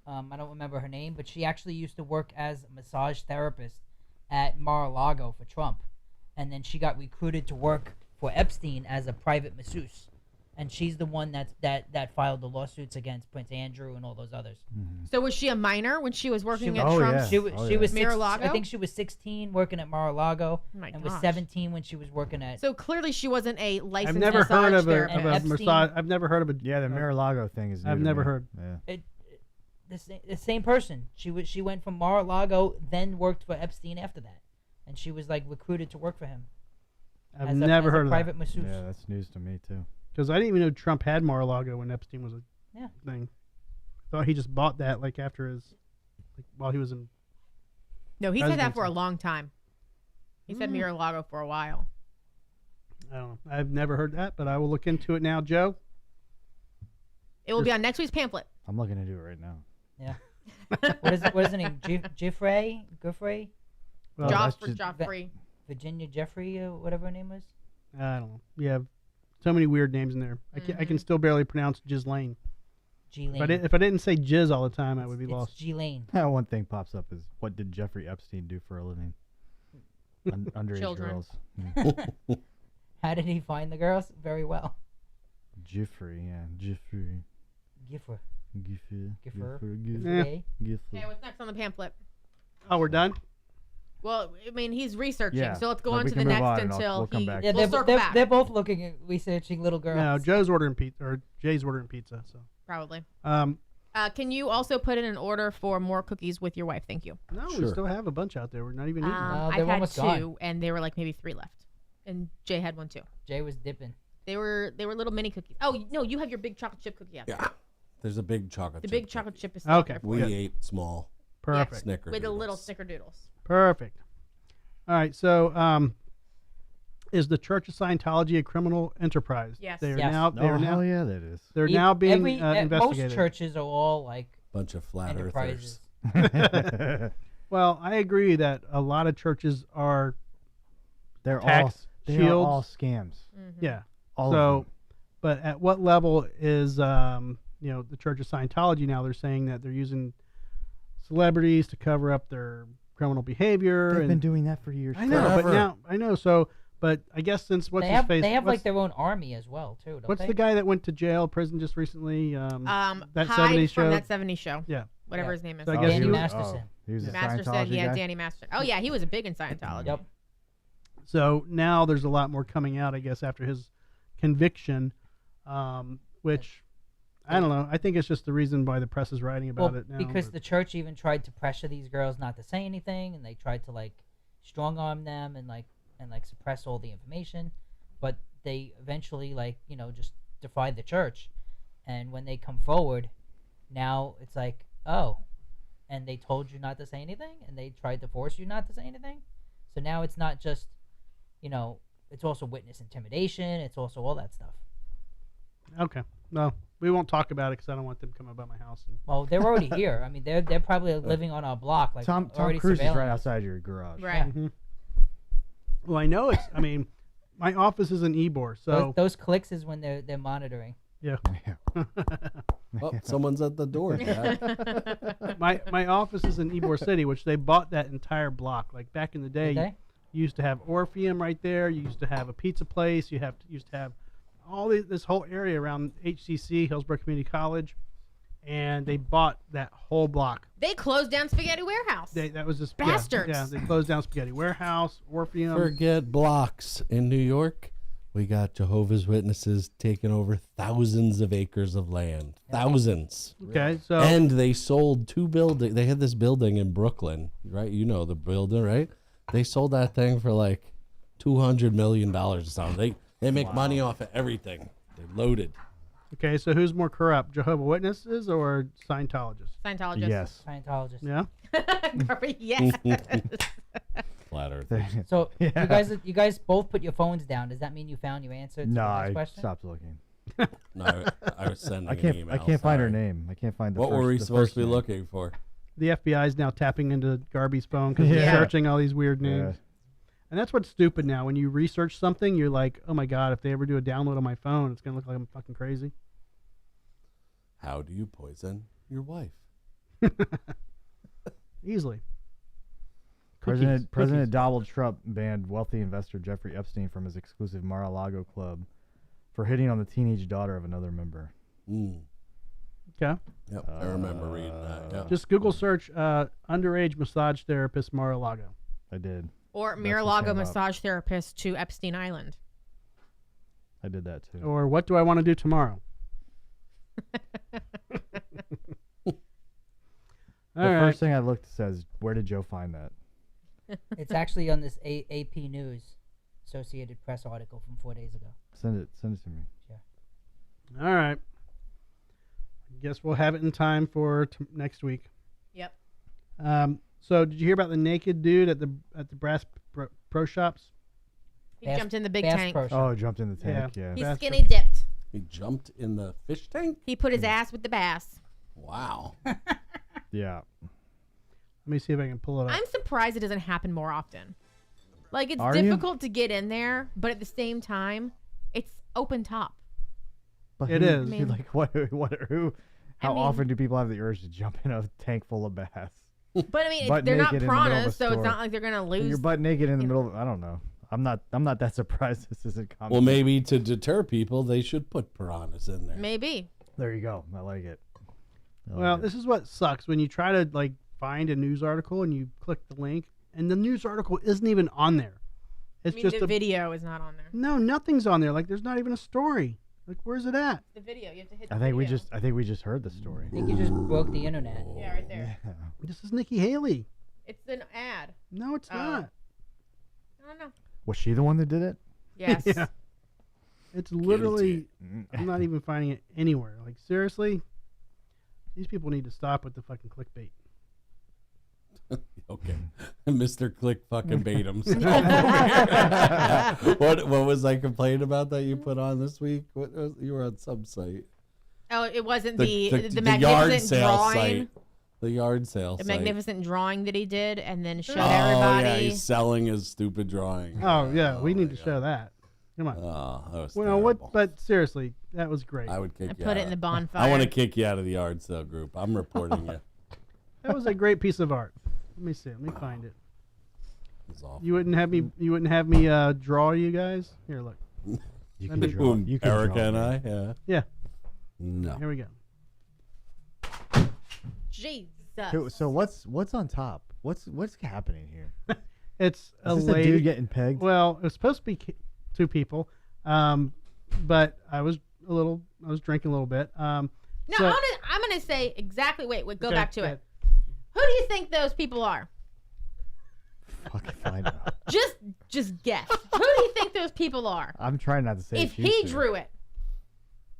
I don't remember her name, but she actually used to work as a massage therapist at Mar-a-Lago for Trump, and then she got recruited to work for Epstein as a private masseuse, and she's the one that filed the lawsuits against Prince Andrew and all those others. So was she a minor when she was working She- at Oh, Trump's? yeah. She was Oh, she yeah. was Mar-a-Lago? I think she was 16 working at Mar-a-Lago, Oh my and was gosh. 17 when she was working at. So clearly she wasn't a licensed I've never heard of a, therapist. And of a Epstein- massage. I've never heard of a. Yeah, the Mar-a-Lago thing is. New I've to never me. heard. Yeah. The same person. She went from Mar-a-Lago, then worked for Epstein after that, and she was like recruited to work for him. I've as never a heard of private that masseuse. Yeah, that's news to me too. because I didn't even know Trump had Mar-a-Lago when Epstein was a Yeah. thing. Thought he just bought that like after his, like while he was in. No, he said that for a Presidency. long time. He said Mar-a-Lago for a while. I don't know. I've never heard that, but I will look into it now, Joe. It will be on next week's pamphlet. I'm looking into it right now. Yeah. What is the name? JayFred? Guffrey? Well, Joffrey. Virginia Jeffrey, whatever her name was? I don't know. You have so many weird names in there. I can still barely pronounce Ghislaine. G-Lane. If I didn't say Jizz all the time, I would be lost. G-Lane. One thing pops up is, what did Jeffrey Epstein do for a living? Underage Children. girls. How did he find the girls? Very well. Jeffrey, yeah. Jeffrey. Giffer. Giffer. Okay, what's next on the pamphlet? Oh, we're done? Well, I mean, he's researching, Yeah, so let's go but on we to can the move next on and until we'll come back. Yeah, we'll circle back. they're both looking at researching little girls. No, Joe's ordering pizza, or Jay's ordering pizza. So Probably. Um, Can you also put in an order for more cookies with your wife? Thank you. no, we Sure. still have a bunch out there. We're not even eating them. No, I've they're had almost 2, gone. and there were like maybe 3 left, and Jay had 1 too. Jay was dipping. They were little mini cookies. Oh no, you have your big chocolate chip cookie out there. Yeah. There's a big chocolate The chip big chocolate cookie. chip is still Okay. there for We you. ate small Perfect. Snickerdoodles. With the little snickerdoodles. Perfect. All right. So, is the Church of Scientology a criminal enterprise? Yes. They are Yes. now. They Oh, are now. hell yeah, that is. They're now being Most investigated. churches are all like Bunch of flat enterprises. earthers. Well, I agree that a lot of churches are. They're Tax they shields. are all scams. Yeah. All So, of them. but at what level is the Church of Scientology now? They're saying that they're using celebrities to cover up their criminal behavior. They've been and doing that for years. I know, but forever. now I know. So, but I guess since what's They his have face? they have what's, like their own army as well too. Don't what's they? the guy that went to jail, prison just recently? That Hyde 70s show. from that 70s show. Yeah. Whatever Yeah. his name is. So I guess Danny he was- Masterson. He was a Masterson. Scientology Yeah, guy? Danny Masterson. Oh yeah, he was a big in Scientology. Yep. So now there's a lot more coming out, I guess, after his conviction, which I don't know. I think it's just the reason why the press is writing about Well, it now. because but- the church even tried to pressure these girls not to say anything, and they tried to like strong arm them and suppress all the information, but they eventually just defied the church, and when they come forward, now it's like, oh, and they told you not to say anything, and they tried to force you not to say anything, so now it's not just, it's also witness intimidation, it's also all that stuff. Okay. No, we won't talk about it because I don't want them to come about my house. Well, they're already here. I mean, they're probably living on our block, like Tom already Cruise is surveilling right us. outside your garage. Right. Mm-hmm. Well, I know it's. I mean, my office is in Ybor, so Those clicks is when they're monitoring. yeah. Oh, someone's at the door. Dad. my office is in Ybor City, which they bought that entire block. Like back in the day, Did they? you used to have Orpheum right there. You used to have a pizza place. Used to have all this whole area around HCC, Hillsborough Community College, and they bought that whole block. They closed down Spaghetti Warehouse. That was just Bastards. Yeah, they closed down Spaghetti Warehouse, Orpheum. Forget blocks. In New York, we got Jehovah's Witnesses taking over thousands of acres of land. Thousands. Okay, so And they sold 2 buildings. They had this building in Brooklyn, right? You know the building, right? They sold that thing for like $200 million or something. They make money off of everything. They're loaded. okay, so who's more corrupt, Jehovah's Witnesses or Scientologists? Scientologist. Yes. Scientologist. Yeah. Yes. Flat Earth. So Yeah. you guys both put your phones down. Does that mean you found your answer to No, the next I question? stopped looking. No, I was sending I an can't. email. I can't find her sorry. name. I can't find the. What first, were we the supposed first to be name. looking for? The FBI is now tapping into Garbee's phone because Yeah. they're searching all these weird names. Yeah. And that's what's stupid now. When you research something, you're like, oh my God, if they ever do a download on my phone, it's going to look like I'm fucking crazy. How do you poison your wife? Easily. President Cookies. Donald Trump banned wealthy investor Jeffrey Epstein from his exclusive Mar-a-Lago club for hitting on the teenage daughter of another member. Mm. Okay. Yep, I remember reading that. Yeah. Just Google search underage massage therapist Mar-a-Lago. I did. Or what Mar-a-Lago came up. massage therapist to Epstein Island. I did that too. Or what do I want to do tomorrow? The All right. first thing I looked says, "Where did Joe find that?" It's actually on this AP News Associated Press article from 4 days ago. Send it to me. All right. Guess we'll have it in time for next week. Yep. So did you hear about the naked dude at the Brass Pro Shops? He jumped in the big Bass tank. Pro Shop. Oh, it jumped in the tank. Yeah. He That's skinny dipped. He jumped in the fish tank? He put his ass with the bass. Wow. Yeah. Let me see if I can pull it up. I'm surprised it doesn't happen more often. Like, it's Are you? difficult to get in there, but at the same time, it's open top. But It is. I mean- Like who? How often do people have the urge to jump in a tank full of bass? But I mean, Butt they're not naked in the middle of a piranhas, so it's store. not like they're gonna And lose. you're butt naked in the you know. middle of, I don't know. I'm not that surprised this isn't common. Well, maybe to deter people, they should put piranhas in there. Maybe. There you go. I like it. Well, this is what sucks when you try to like find a news article and you click the link and the news article isn't even on there. It's I mean, just the a video is not on there. no, nothing's on there. Like there's not even a story. Like where's it at? The video, you have to hit. The I think we video. just heard the story. I think you just broke the internet. Yeah, right there. This is Nikki Haley. It's an ad. No, it's Oh. not. I don't know. Was she the one that did it? Yes. Yeah. It's literally. Mm. I'm not even finding it anywhere. Like seriously, these people need to stop with the fucking clickbait. Okay. Mr. Click fucking Baitums. What was I complaining about that you put on this week? You were on some site. Oh, it wasn't the yard magnificent sale drawing. site. The yard sale The site. magnificent drawing that he did, and then showed Oh, everybody. yeah, he's selling his stupid drawing. Oh yeah, we need my to God. show that. Come on. Oh, that was Well, terrible. what? But seriously, that was great. I would kick and you put out it in the of- bonfire. I want to kick you out of the yard sale group. I'm reporting you. That was a great piece of art. Let me see. Let me find it. It's awful. You wouldn't have me. You wouldn't have me draw you guys. Here, look. You I can mean- draw. Boom, You can Erica draw and me. I, yeah. Yeah. No. Here we go. Jesus. So what's on top? What's happening here? It's Is a this lady. a dude getting pegged? Well, it was supposed to be two people, but I was drinking a little bit. No, so- I'm gonna say exactly. Wait, go Okay, back to go it. ahead. Who do you think those people are? Fucking find out. Just guess. Who do you think those people are? I'm trying not to say. If he drew it,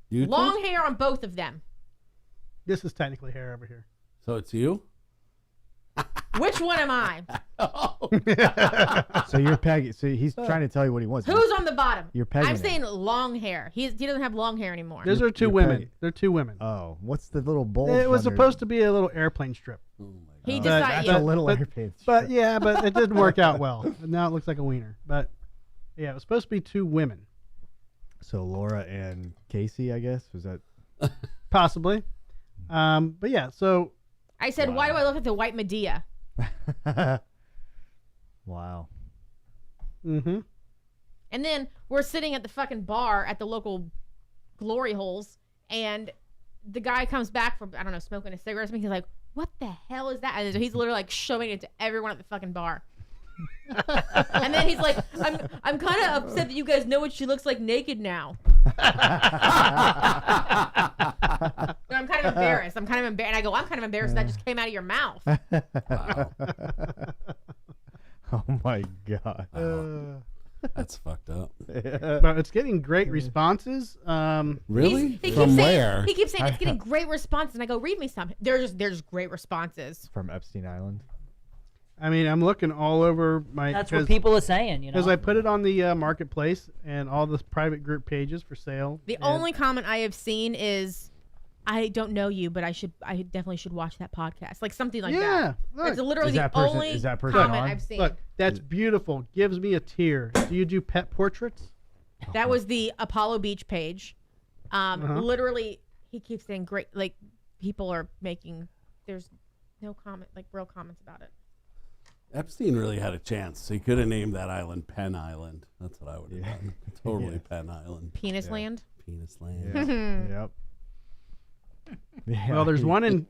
You long think? hair on both of them. This is technically hair over here. So it's you? Which one am I? So you're pegging. So he's trying to tell you what he wants. Who's on the bottom? You're pegging I'm him. saying long hair. He doesn't have long hair anymore. Those are two you're women. pegging. They're two women. Oh, what's the little bowl? It was supposed to be a little airplane strip. Oh my He God. decided. That's a little but- airplane. But yeah, but it didn't work out well. And now it looks like a wiener. But yeah, it was supposed to be two women, So Laura and Casey, I guess, was that? possibly. But yeah, so I said, why do I look like the white Medea? Wow. mm-hmm. And then we're sitting at the fucking bar at the local glory holes, and the guy comes back from, I don't know, smoking a cigarette or something. He's like, what the hell is that? And he's literally like showing it to everyone at the fucking bar. And then he's like, I'm kind of upset that you guys know what she looks like naked now. I'm kind of embarrassed. And I go, I'm kind of embarrassed that just came out of your mouth. Wow. Oh my god. That's fucked up. But it's getting great responses. Really? He From keeps saying, where? He keeps saying it's getting great responses, and I go, read me some. There's great responses. From Epstein Island. I mean, I'm looking all over my. That's what people are saying, you know. Because I put it on the marketplace and all the private group pages for sale. The and only comment I have seen is, I don't know you, but I definitely should watch that podcast. Like something like yeah, that. It's look, literally Is the that person- only is that person comment on? I've seen. look, that's beautiful. Gives me a tear. Do you do pet portraits? That was the Apollo Beach page. Literally, he keeps saying great. Like people are making. There's no comment, like real comments about it. Epstein really had a chance. He could have named that island Penn Island. That's what I would have done. Totally Penn Island. Penis land. Penis land. Yeah. Yep. Yeah. Well, there's one in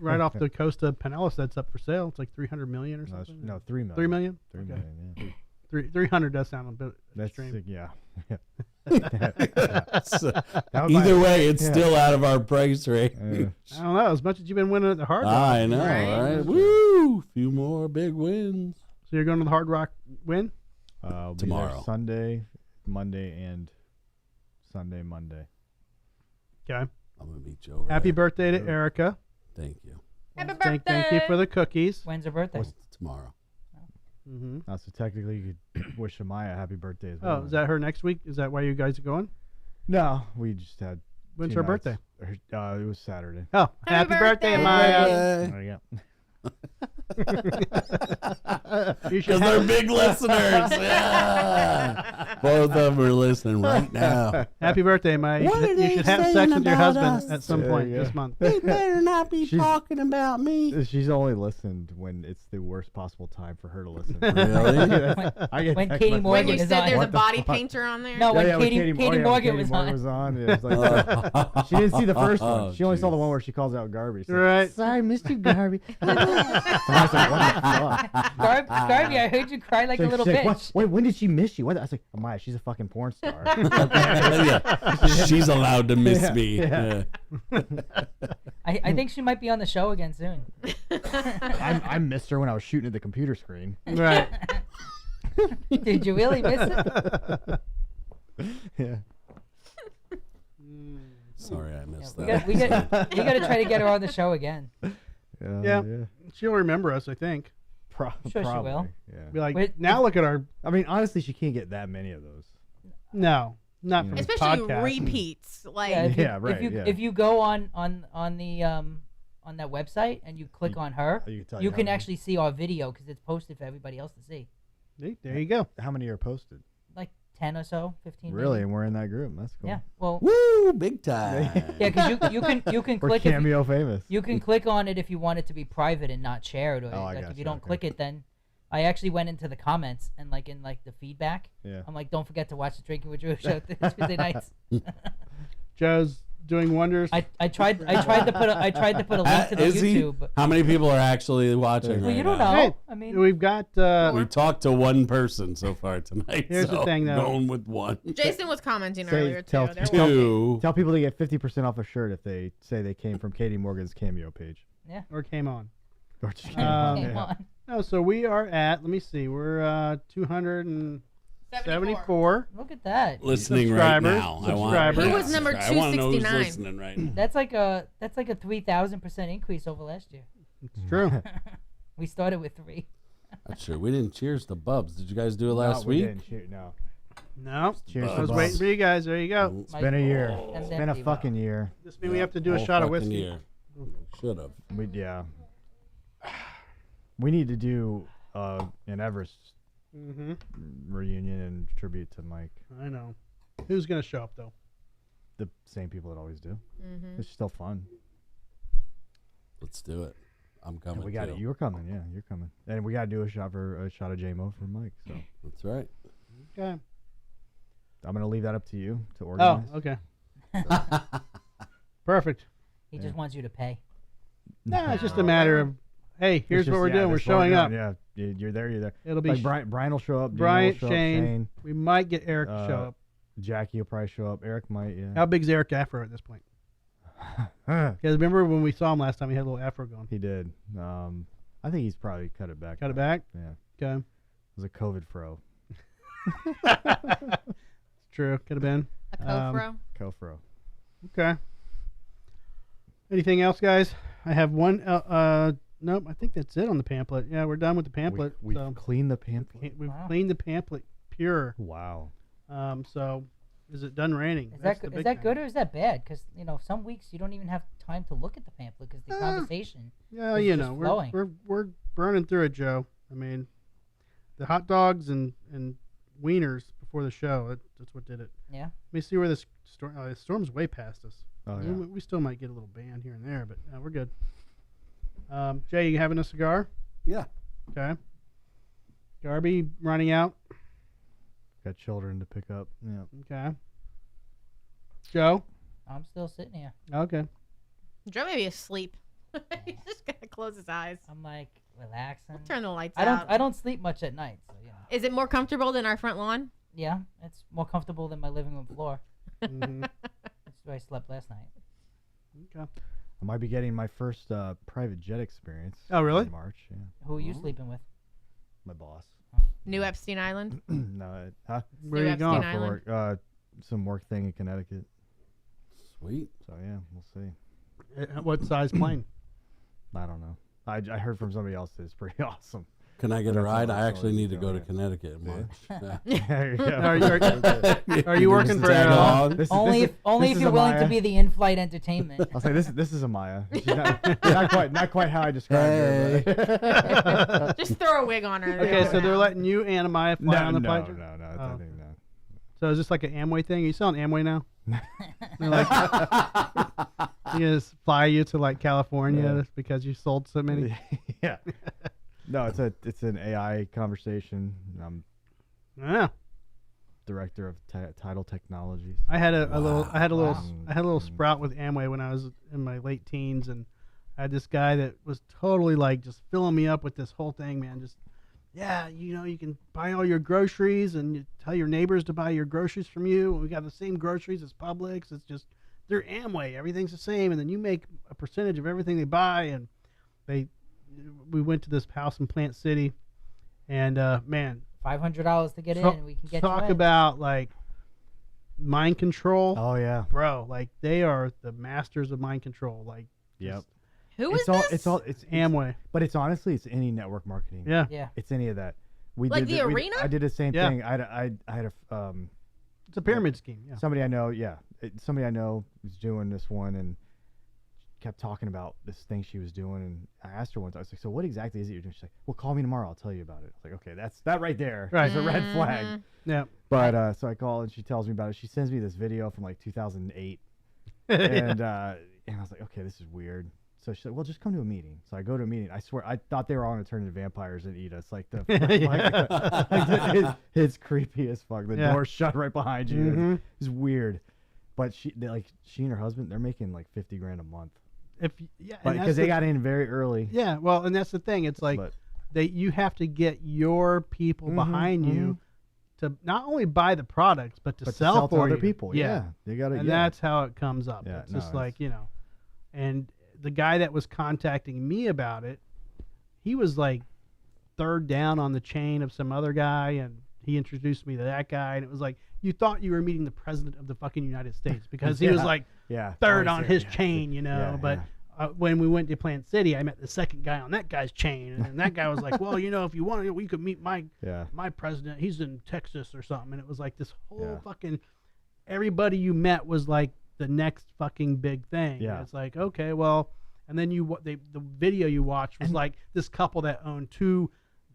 right off the coast of Pinellas that's up for sale. It's like 300 million or No, something. no, 3 million. 3 million. 3 Okay. million, yeah. 300 does sound a bit That's extreme. yeah. So, That was either my- way, it's yeah. still out of our price range. I don't know. As much as you've been winning at the Hard Rock, I know, Right? right? Woo! Few more big wins. so you're going to the Hard Rock win. I'll be Tomorrow. there Sunday, Monday, and Sunday, Monday. Okay. I'm gonna meet Joe. Happy right? birthday to Erica. Thank you. Happy birthday. Thank you for the cookies. When's her birthday? Tomorrow. Mm-hmm. So technically, you could wish Amaya a happy birthday as Oh, well. is that her next week? Is that why you guys are going? No, we just had. When's 2 her nights. birthday? It was Saturday. Oh, happy birthday, Maya. There you go. Because they're big listeners. Yeah. Both of them are listening right now. Happy birthday, Maya. You should have sex with your husband at some point this month. They better not be talking about me. She's only listened when it's the worst possible time for her to listen. Really? When Katie Morgan When you is said on. there's a What the body fuck? painter on there. No, when Yeah, Katie Morgan was on. Yeah, it was like, she didn't see the first one. She only saw the one where she calls out Garbee. Right. Sorry, Mr. Garbee. I was like, what the fuck? Garbee, I heard you cry like a little She's like, bitch. Wait, when did she miss you? What? I was like, Maya, she's a fucking porn star. Yeah. She's allowed to miss me. Yeah. Yeah. I think she might be on the show again soon. I missed her when I was shooting at the computer screen. Right. Did you really miss it? Yeah. Sorry, I missed We that. got to try to get her on the show again. Yeah. She'll remember us, I think. Sure she Probably, will. Yeah. Be like, Wait, now look at our. I mean, honestly, she can't get that many of those. No, not from Especially podcast. repeats. Like, Yeah, if you, Yeah, right, If you yeah. if you go on the on that website and you click on her, You can tell you how can many. actually see our video because it's posted for everybody else to see. See, there you go. How many are posted? Like 10 or so, 15. Really? maybe. And we're in that group. That's cool. Yeah. Well, Woo, big time. yeah, because you can We're click if cameo famous. you can click on it if you want it to be private and not shared, or Oh, I like if gotcha, you don't okay. click it, then I actually went into the comments and like in like the feedback, Yeah. I'm like, don't forget to watch the Drinking with Drew show Tuesday nights. Joe's doing wonders. I tried to put a link to the Is he? YouTube. But, How many people are actually watching? well, right you don't now? know. Hey, I mean, We've got. We talked to one person so far tonight. Here's the so thing, though. Going with one. Jason was commenting Say- earlier, too. tell- There tell- was- Two. Tell people to get 50% off a shirt if they say they came from Katie Morgan's cameo page. Or came on. Or just came Um, on, come yeah. on. No, so we are at. Let me see. We're 274. Look at that. Listening right Subscribers. now. Subscribers. Who was number I want to know who's 269? listening right now. That's like a 3,000% increase over last year. It's true. We started with 3. That's true. We didn't cheers to Bubs. Did you guys do it No, last we week? didn't shoot, no. No. Cheers I to was Bubs. waiting for you guys. There you go. It's been a year. Them It's been a empty fucking year. This means we have to do a Whole shot of fucking whiskey. year. Should have. Yeah. We need to do an Everest Mm-hmm. reunion and tribute to Mike. I know. Who's gonna show up though? The same people that always do. Mhm. It's still fun. Let's do it. I'm coming. And we got too. it. You were coming, yeah. You're coming. And we got to do a shot of JMO for Mike. So That's right. Okay. I'm gonna leave that up to you to Oh, organize. okay. Perfect. He just wants you to pay. No, it's just a matter of, hey, It's here's just- what we're yeah, doing. We're that's what showing up. doing. Yeah, you're there. You're there. It'll be Like Brian will show up. Gino Brian, will show up, Shane. We might get Eric to show up. Jackie will probably show up. Eric might. Yeah. How big's Eric Afro at this point? Because remember when we saw him last time, he had a little Afro going. He did. I think he's probably cut it back. Cut it now. back? Yeah. Okay. It was a COVID fro. It's true. Could have been. A cofro. Co-fro. Okay. Anything else, guys? I have one. Nope. I think that's it on the pamphlet. Yeah, we're done with the pamphlet. We've so cleaned the pamphlet. we've Wow. cleaned the pamphlet pure. Wow. So is it done raining? Is That's that the is big that thing. good or is that bad? Because some weeks you don't even have time to look at the pamphlet because the conversation. Yeah, It's you just know, flowing. we're burning through it, Joe. I mean, the hot dogs and wieners before the show. That's what did it. Yeah. Let me see where this storm. The storm's way past us. Oh yeah. We still might get a little band here and there, but we're good. Jay, you having a cigar? Yeah. Okay. Garbee running out. Got children to pick up. Yeah. Okay. Joe. I'm still sitting here. Okay. Joe may be asleep. He's just gonna close his eyes. I'm like relaxing. Turn the lights I don't out. I don't sleep much at night, so Is it more comfortable than our front lawn? yeah, it's more comfortable than my living room floor. Mhm. That's where I slept last night. Okay. I might be getting my first private jet experience. Oh, really? In March. Yeah. Who are you sleeping with? My boss. New Epstein Island. No. Huh? Where are you Epstein going? Island. For work. Some work thing in Connecticut. Sweet. So yeah, we'll see. What size plane? I don't know. I heard from somebody else that it's pretty awesome. Can I get a That's ride? all- I that's actually all need to you go to yeah. Connecticut in March. Yeah. Are you working for Only if you're willing to be the in-flight entertainment. I'll say this is Amaya. She's not quite how I described her. But Just throw a wig on her. Okay, so they're letting you and Amaya fly on the no, flight. no. Oh. I think no. So is this like an Amway thing? Are you selling Amway now? They're like, you just fly you to like California just because you sold so many. Yeah. No, it's an AI conversation. I'm Yeah. director of Tidal Technologies. I had a little Wow. sprout with Amway when I was in my late teens, and I had this guy that was totally like just filling me up with this whole thing, man. Just you can buy all your groceries and you tell your neighbors to buy your groceries from you. We got the same groceries as Publix. It's just they're Amway. Everything's the same, and then you make a percentage of everything they buy. And we went to this house in Plant City, and man, $500 to get in. We can get talk you in. about like mind control. Oh yeah. Bro, like they are the masters of mind control. Like, Yep. Who is It's this? it's Amway. But it's honestly it's any network marketing. Yeah. Yeah. It's any of that. We Like did the arena? I did the same Yeah. thing. I had a It's a pyramid scheme. Yeah. somebody I know. Yeah. Somebody I know was doing this one and kept talking about this thing she was doing. And I asked her once. I was like, "So what exactly is it you're doing?" She's like, "Well, call me tomorrow. I'll tell you about it." I was like, "Okay, that's that right there. Right. It's a red flag." Mm-hmm. Yeah. But so I call and she tells me about it. She sends me this video from like 2008, and I was like, "Okay, this is weird." So she's like, "Well, just come to a meeting." So I go to a meeting. I swear, I thought they were all going to turn into vampires and eat us. Like it's creepy as fuck. The Yeah. door's shut right behind you. Mhm. It's weird. But she and her husband, they're making like $50,000 a month. But Because they got in very early. Yeah. Well, and that's the thing. It's like But- you have to get your people behind you to not only buy the products but to sell to for other you. people. Yeah. They got to. And that's how it comes up. Yeah, It's no, just like, and the guy that was contacting me about it, he was like third down on the chain of some other guy, and he introduced me to that guy, and it was like you thought you were meeting the president of the fucking United States because he was like third on his chain, but when we went to Plant City, I met the second guy on that guy's chain, and that guy was like, well, if you want, we could meet my president. He's in Texas or something, and it was like this whole fucking everybody you met was like the next fucking big thing. Yeah. And it's like, okay, well, and then the video you watched was like this couple that owned 2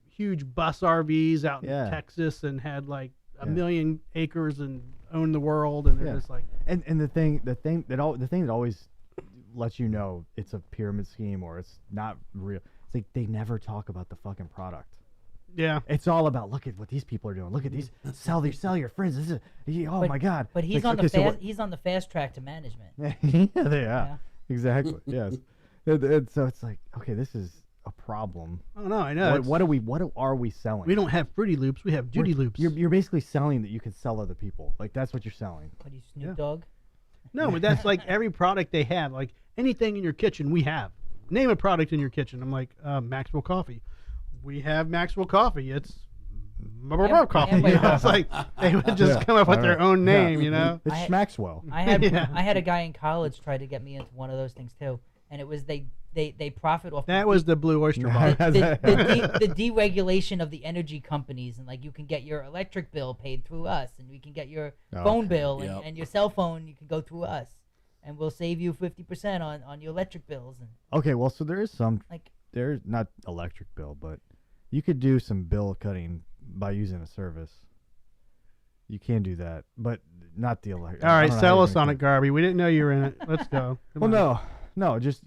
huge bus RVs out in Texas and had like a million acres and owned the world, and they're just like, and the thing that always lets you know it's a pyramid scheme or it's not real. It's like they never talk about the fucking product. Yeah, it's all about look at what these people are doing. Look at these sell your friends. This is my god. But he's like, on he's on the fast track to management. Exactly. Yes. And so it's like, okay, this is a problem. Oh no, I know. What are we selling? We don't have Fruity Loops. We have Judy Loops. You're basically selling that you can sell other people. Like that's what you're selling. What are you, Snoop Dogg? No, but that's like every product they have. Like anything in your kitchen, we have. Name a product in your kitchen. I'm like Maxwell Coffee. We have Maxwell Coffee. It's coffee. It's like they would just come up with their own name. It's Maxwell. I had a guy in college try to get me into one of those things too, and it was they profit off. That was the Blue Oyster Bar. The deregulation of the energy companies, and like you can get your electric bill paid through us, and we can get your phone bill and your cell phone. You can go through us, and we'll save you 50% on your electric bills. And okay, well, so there is some there's not electric bill, but you could do some bill cutting by using a service. You can do that, but not the electric. All right, sell us on it, Garbee. We didn't know you were in it. Let's go. No, just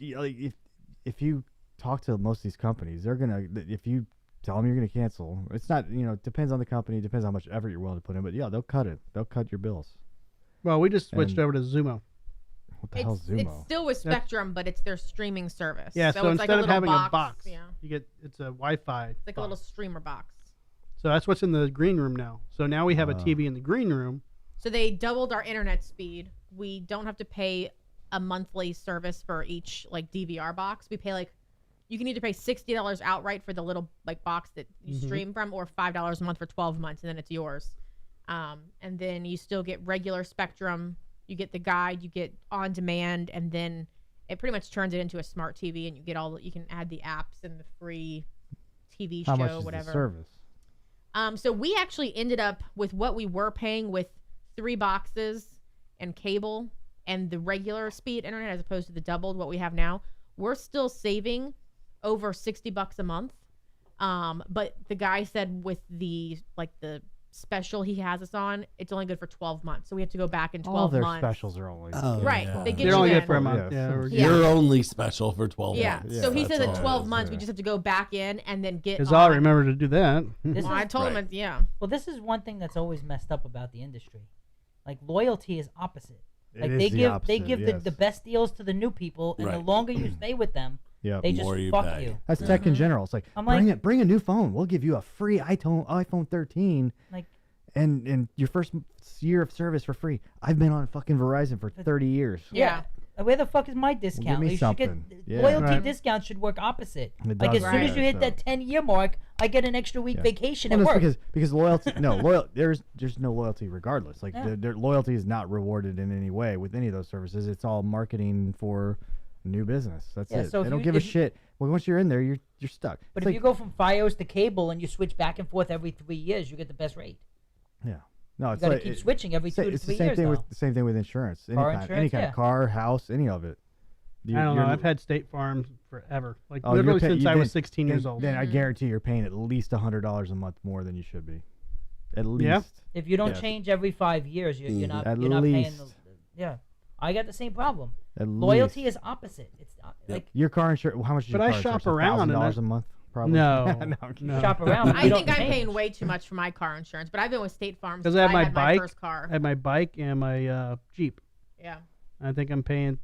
if you talk to most of these companies, they're gonna, if you tell them you're gonna cancel, it's not, it depends on the company, depends how much effort you're willing to put in, but yeah, they'll cut it. They'll cut your bills. Well, we just switched over to Zumo. What the hell's Zumo? It's still with Spectrum, but it's their streaming service. Yeah, so it's instead like of having a box, yeah, it's a Wi-Fi. It's like a little streamer box. So that's what's in the green room now. So now we have a TV in the green room. So they doubled our internet speed. We don't have to pay a monthly service for each like DVR box. We pay you can either pay $60 outright for the little box that you stream from, or $5 a month for 12 months, and then it's yours. And then you still get regular Spectrum. You get the guide, you get on demand, and then it pretty much turns it into a smart TV, and you get you can add the apps and the free TV How show, much is whatever. the service? So we actually ended up with what we were paying with 3 boxes and cable and the regular speed internet as opposed to the doubled what we have now. We're still saving over $60 a month. But the guy said with the special he has us on, it's only good for 12 months. So we have to go back in 12 All their months. specials are only Right. Yeah. They get They're you only in. good for a month. Yeah. You're only special for 12 Yeah. months. So he That's says at all it 12 is. months we just have to go back in and then get Because on. I'll remember to do that. This Well, I is, told him, Right. yeah. well, this is one thing that's always messed up about the industry. Like loyalty is opposite. Like It they is the give opposite, yes. the best deals to the new people, and the Right. longer you stay with them, Yep. they More just you fuck pay. you. That's tech in general. It's like, I'm bring a new phone. We'll give you a free iPhone 13 Like and your first year of service for free. I've been on fucking Verizon for 30 years. Yeah. Where the fuck is my discount? me You should something. get Yeah. loyalty Right. discounts should work opposite. It Like does as soon as work, you hit so. that 10-year mark, I get an extra week Yeah. vacation Well, at that's work. because there's no loyalty regardless. Like Yeah. their loyalty is not rewarded in any way with any of those services. It's all marketing for new business. That's Yeah, it. so They if don't you- give a if you- shit. Well, once you're in there, you're stuck. But It's if like- you go from FiOS to cable and you switch back and forth every 3 years, you get the best rate. yeah, no, You it's got to like keep switching every 2 to it's the 3 same years. thing though. with the same thing with insurance. Any Car kind, insurance, of yeah. car, house, any of it. I don't know. You're- I've had State Farm forever. Like oh, you're literally pay- since you I was didn't- 16 years old. Then I guarantee you're paying at least $100 a month more than you should be. At least. Yeah. If you don't Yes. change every 5 years, you're Mhm. not At you're not paying. least. Yeah, I got the same problem. At Loyalty least. is opposite. It's not, Yep. like Your car insurance. How much is your But I car shop insurance? around and $1,000 that- a month, probably. No, I'm kidding. no. shop around. but I you think don't I'm paying change. way too much for my car insurance, but I've been with State Farm Because since I have my had bike. my first car. I have my bike and my Jeep. Yeah. I think I'm paying.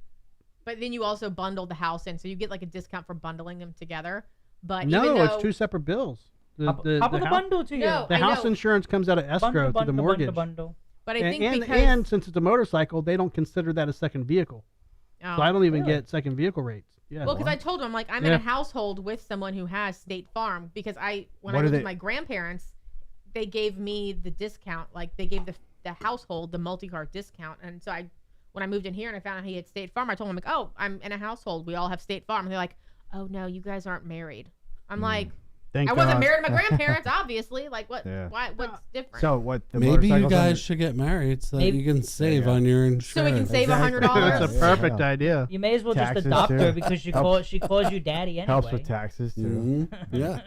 But then you also bundle the house in, so you get like a discount for bundling them together. But No, even though, it's 2 separate bills. How about the bundle to you? No, The I house know. insurance comes out of escrow through the mortgage. Bundle. But I think and, because and since it's a motorcycle, they don't consider that a second vehicle. oh. So I don't even Really? get second vehicle rates. Yeah. Well, because I told him, I'm like, I'm in a household with someone who has State Farm because when What I are lived they- with my grandparents, they gave me the discount. Like they gave the household the multi-car discount. And so when I moved in here and I found out he had State Farm, I told him, like, oh, I'm in a household. We all have State Farm. And they're like, oh, no, you guys aren't married. I'm like, Thank I wasn't God. married to my grandparents, obviously. Like, what? Yeah. Why? What's different? So what? The Maybe you motorcycle's guys under- should get married so that Maybe- you can save Yeah. on your so insurance. we can save Exactly. $100. That's a Yeah. perfect idea. You may as well Taxes, just adopt too. her because she calls you daddy anyway. helps with taxes too. Mhm. Yeah.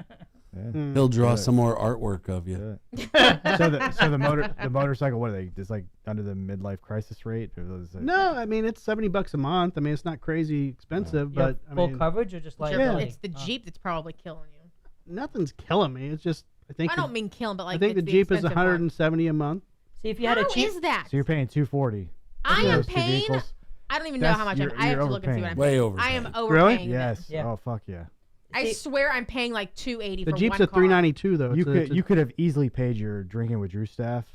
Yeah. He'll draw Yeah. some more artwork of you. Yeah. so the motorcycle, what are they? Just like under the midlife crisis rate? Or is it- No, I mean it's $70 a month. I mean it's not crazy expensive, You have but I full mean coverage or just Sure, liability? It's the Jeep that's probably killing you. nothing's killing me. It's just I think I don't mean killing, but like I think the it's Jeep is expensive one. 170 a month. See, if you had How a cheap, is that? So you're paying $240. I for am those two paying. vehicles? I don't even know That's- how much you're- I have you're to look and see what overpaying. I'm Way paying. overpaying. I am Really? overpaying. Yes. This. Yeah. Oh fuck yeah. I See- swear I'm paying like $280 The for Jeep's one at car. $392 though. You could have easily paid your drinking with Drew staff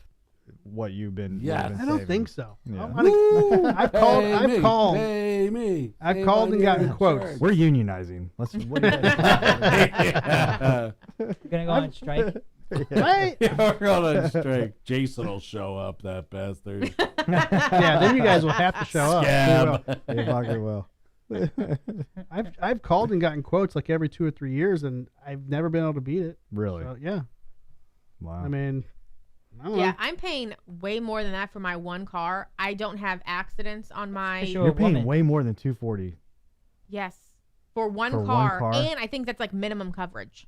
what you've been. Yes. been I don't saving. think so. Yeah. I've called. Pay I've me, called. Pay me. I've Pay called my and gotten insurance. quotes. We're unionizing. Let's. What do you guys Yeah. you're gonna go on strike. Right? Yeah, we're going on strike. Jason will show up, that bastard. Yeah. Then you guys will have to show up. Scab. They fucking will. I've called and gotten quotes like every 2 or 3 years, and I've never been able to beat it. Really? So, yeah. Wow. I mean, I don't Yeah, know. I'm paying way more than that for my one car. I don't have accidents on my. Sure. You're paying woman. way more than $240. Yes, for one For one car, car? and I think that's like minimum coverage.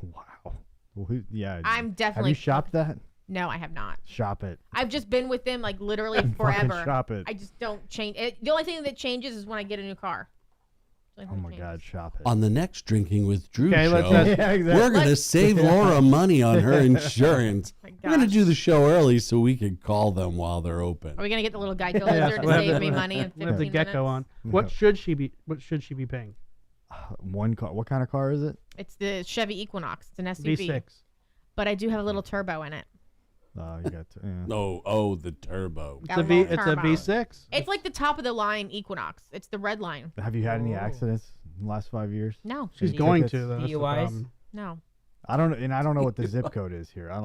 Wow. Well, yeah. I'm definitely. Have you shopped that? No, I have not. Shop it. I've just been with them like literally Fucking forever. shop it. I just don't change it. The only thing that changes is when I get a new car. It's the only Oh thing my that God, changes. shop it. On the next Drinking with Drew Okay, let's- show, yeah, exactly. we're going to save Laura money on her insurance. My We're going to gosh. do the show early so we can call them while they're open. Are we gonna get the little Geico Yeah, lizard to we'll have save the- me money in we'll have 15 the gecko minutes? on. What should she be? What should she be paying? One car. What kind of car is it? It's the Chevy Equinox. It's an SUV, V6. but I do have a little turbo in it. You got. Yeah. Oh, the turbo. It's Got a a V. little It's a turbo. V6. It's like the top of the line Equinox. It's the red line. Have you had any Oh. accidents in the last 5 years? No, She's Any going tickets? to though. That's the DUIs? problem. no. I don't know what the zip code is here. I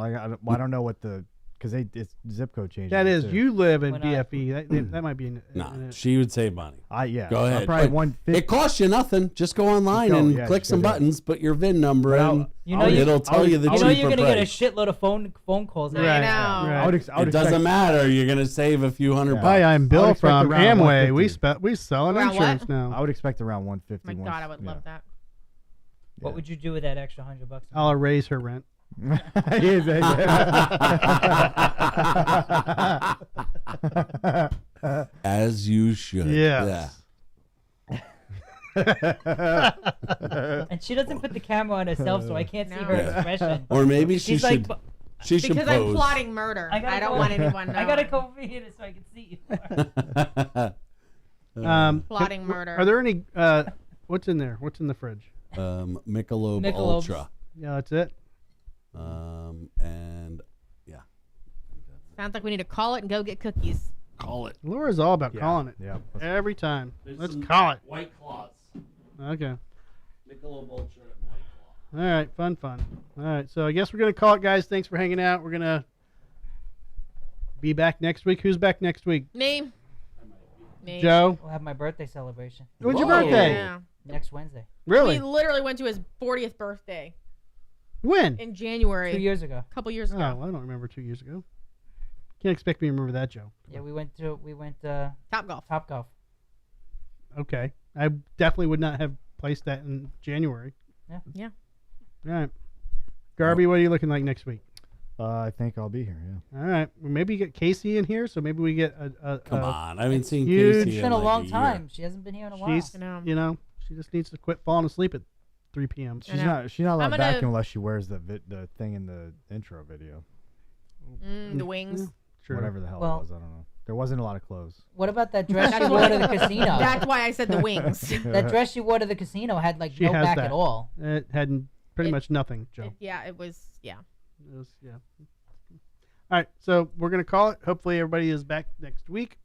don't know what the because it's zip code change. That is, you live in When I- BFE. That might be. No, she would save money. Yeah. Go ahead. Probably But 150. it costs you nothing. Just go online Just go, and yeah, click just some go do it. buttons, put your VIN number Well, in. You know, It'll tell you the you know cheaper you're gonna get a price. shitload of phone calls. I Right. know. Right. I would It expect, doesn't matter. You're gonna save a few hundred Yeah. bucks. Hi, I'm I would Bill expect from around Amway. 150. We selling Around insurance what? now. I would expect around 150. My God, I would love that. What would you do with that extra $100? I'll raise her rent. As you should. Yes. And she doesn't put the camera on herself, so I can't see No. her Yeah. expression. Or maybe she She's should. like, She should Because I'm pose. plotting murder. I gotta I don't go- want anyone knowing. I gotta go over here so I can see you. Plotting murder. Are there any? What's in there? What's in the fridge? Michelob Michelob's. Ultra. Yeah, that's it. And yeah, Sounds like we need to call it and go get cookies. call it. Laura's all about calling it. Yeah. Every time. Let's call it. White Claws. Okay. Michelob Ultra and White Claw. All right. Fun. All right. So I guess we're gonna call it, guys. Thanks for hanging out. We're gonna be back next week. Who's back next week? Me. Joe. We'll have my birthday celebration When's your Whoa. birthday? Yeah. next Wednesday. Really? We literally went to his 40th birthday When? in January. 2 years ago. A couple years Oh, ago. I don't remember 2 years ago. Can't expect me to remember that, Joe. Yeah, we went Top golf. Top Golf. Okay. I definitely would not have placed that in January. Yeah. Yeah. All right. Garbee, what are you looking like next week? I think I'll be here. Yeah. All right. Well, maybe get Casey in here, so maybe we get a Come on, I haven't seen huge- Casey It's in been a like long year. time. She hasn't been here in a while. She's, I know. you know, she just needs to quit falling asleep at 3 p.m. She's know. not. She's not allowed I'm back gonna- unless she wears the thing in the intro video. The wings. Sure. Whatever the hell Well- it was, I don't know. There wasn't a lot of clothes. What about that dress she wore to the casino? That's why I said the wings. That dress she wore to the casino had like She no has back that. at all. It had pretty It- much nothing, Joe. It was, yeah. It was, yeah. All right, so we're gonna call it. Hopefully, everybody is back next week.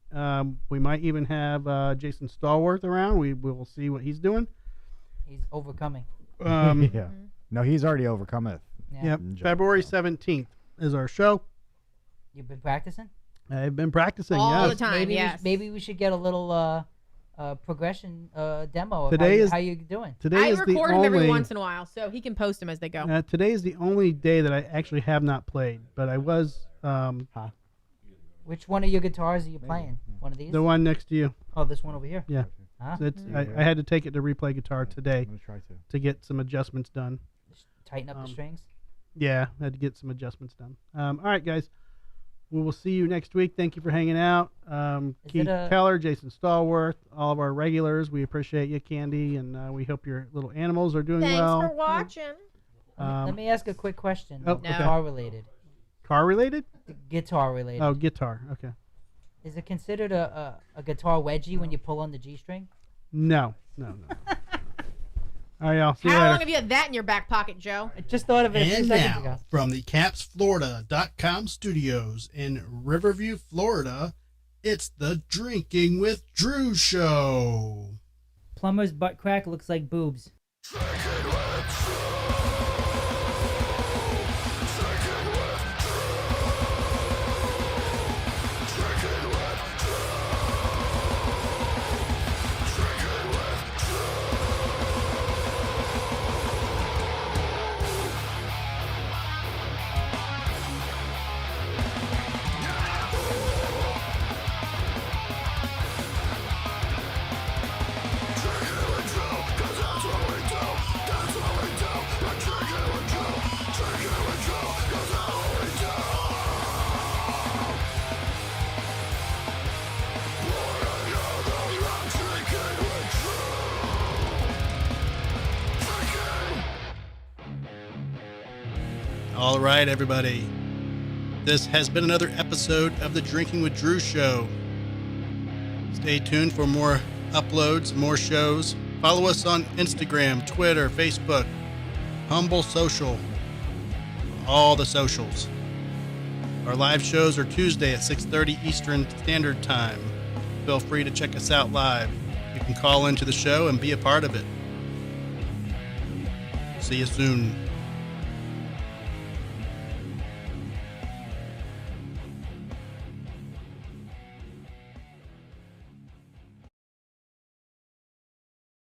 We might even have Jason Stallworth around. We will see what he's doing. He's overcoming. Yeah. No, he's already overcome it. Yeah. Yep. Enjoy. February 17th is our show. You've been practicing? I've been practicing. All yes. the time, Maybe yes. maybe we should get a little progression demo of Today is- how you doing. Today I is the record them every only. once in a while, so he can post them as they go. Today is the only day that I actually have not played, but I was Which one of your guitars are you playing? One of these? the one next to you. Oh, this one over here. Yeah. Huh? It's, I had to take it to replay guitar today I'm gonna try to. to get some adjustments done. Just tighten up the strings. Yeah, I had to get some adjustments done. All right, guys. We will see you next week. Thank you for hanging out. Keith Keller, Jason Stallworth, all of our regulars. We appreciate you, Candy, and we hope your little animals are doing Thanks well. for watching. Let me ask a quick question. Oh, No. Guitar related. Car related? Guitar related. Oh, guitar. Okay. Is it considered a guitar wedgie when you pull on the G string? No. All right, y'all. See you How later. long have you had that in your back pocket, Joe? I just thought of it a few And seconds ago. now, from the CapsFlorida.com studios in Riverview, Florida, it's the Drinking with Drew show. Plumber's butt crack looks like boobs. All right, everybody. This has been another episode of the Drinking with Drew show. Stay tuned for more uploads, more shows. Follow us on Instagram, Twitter, Facebook, Humble Social, all the socials. Our live shows are Tuesday at 6:30 Eastern Standard Time. Feel free to check us out live. You can call into the show and be a part of it. See you soon.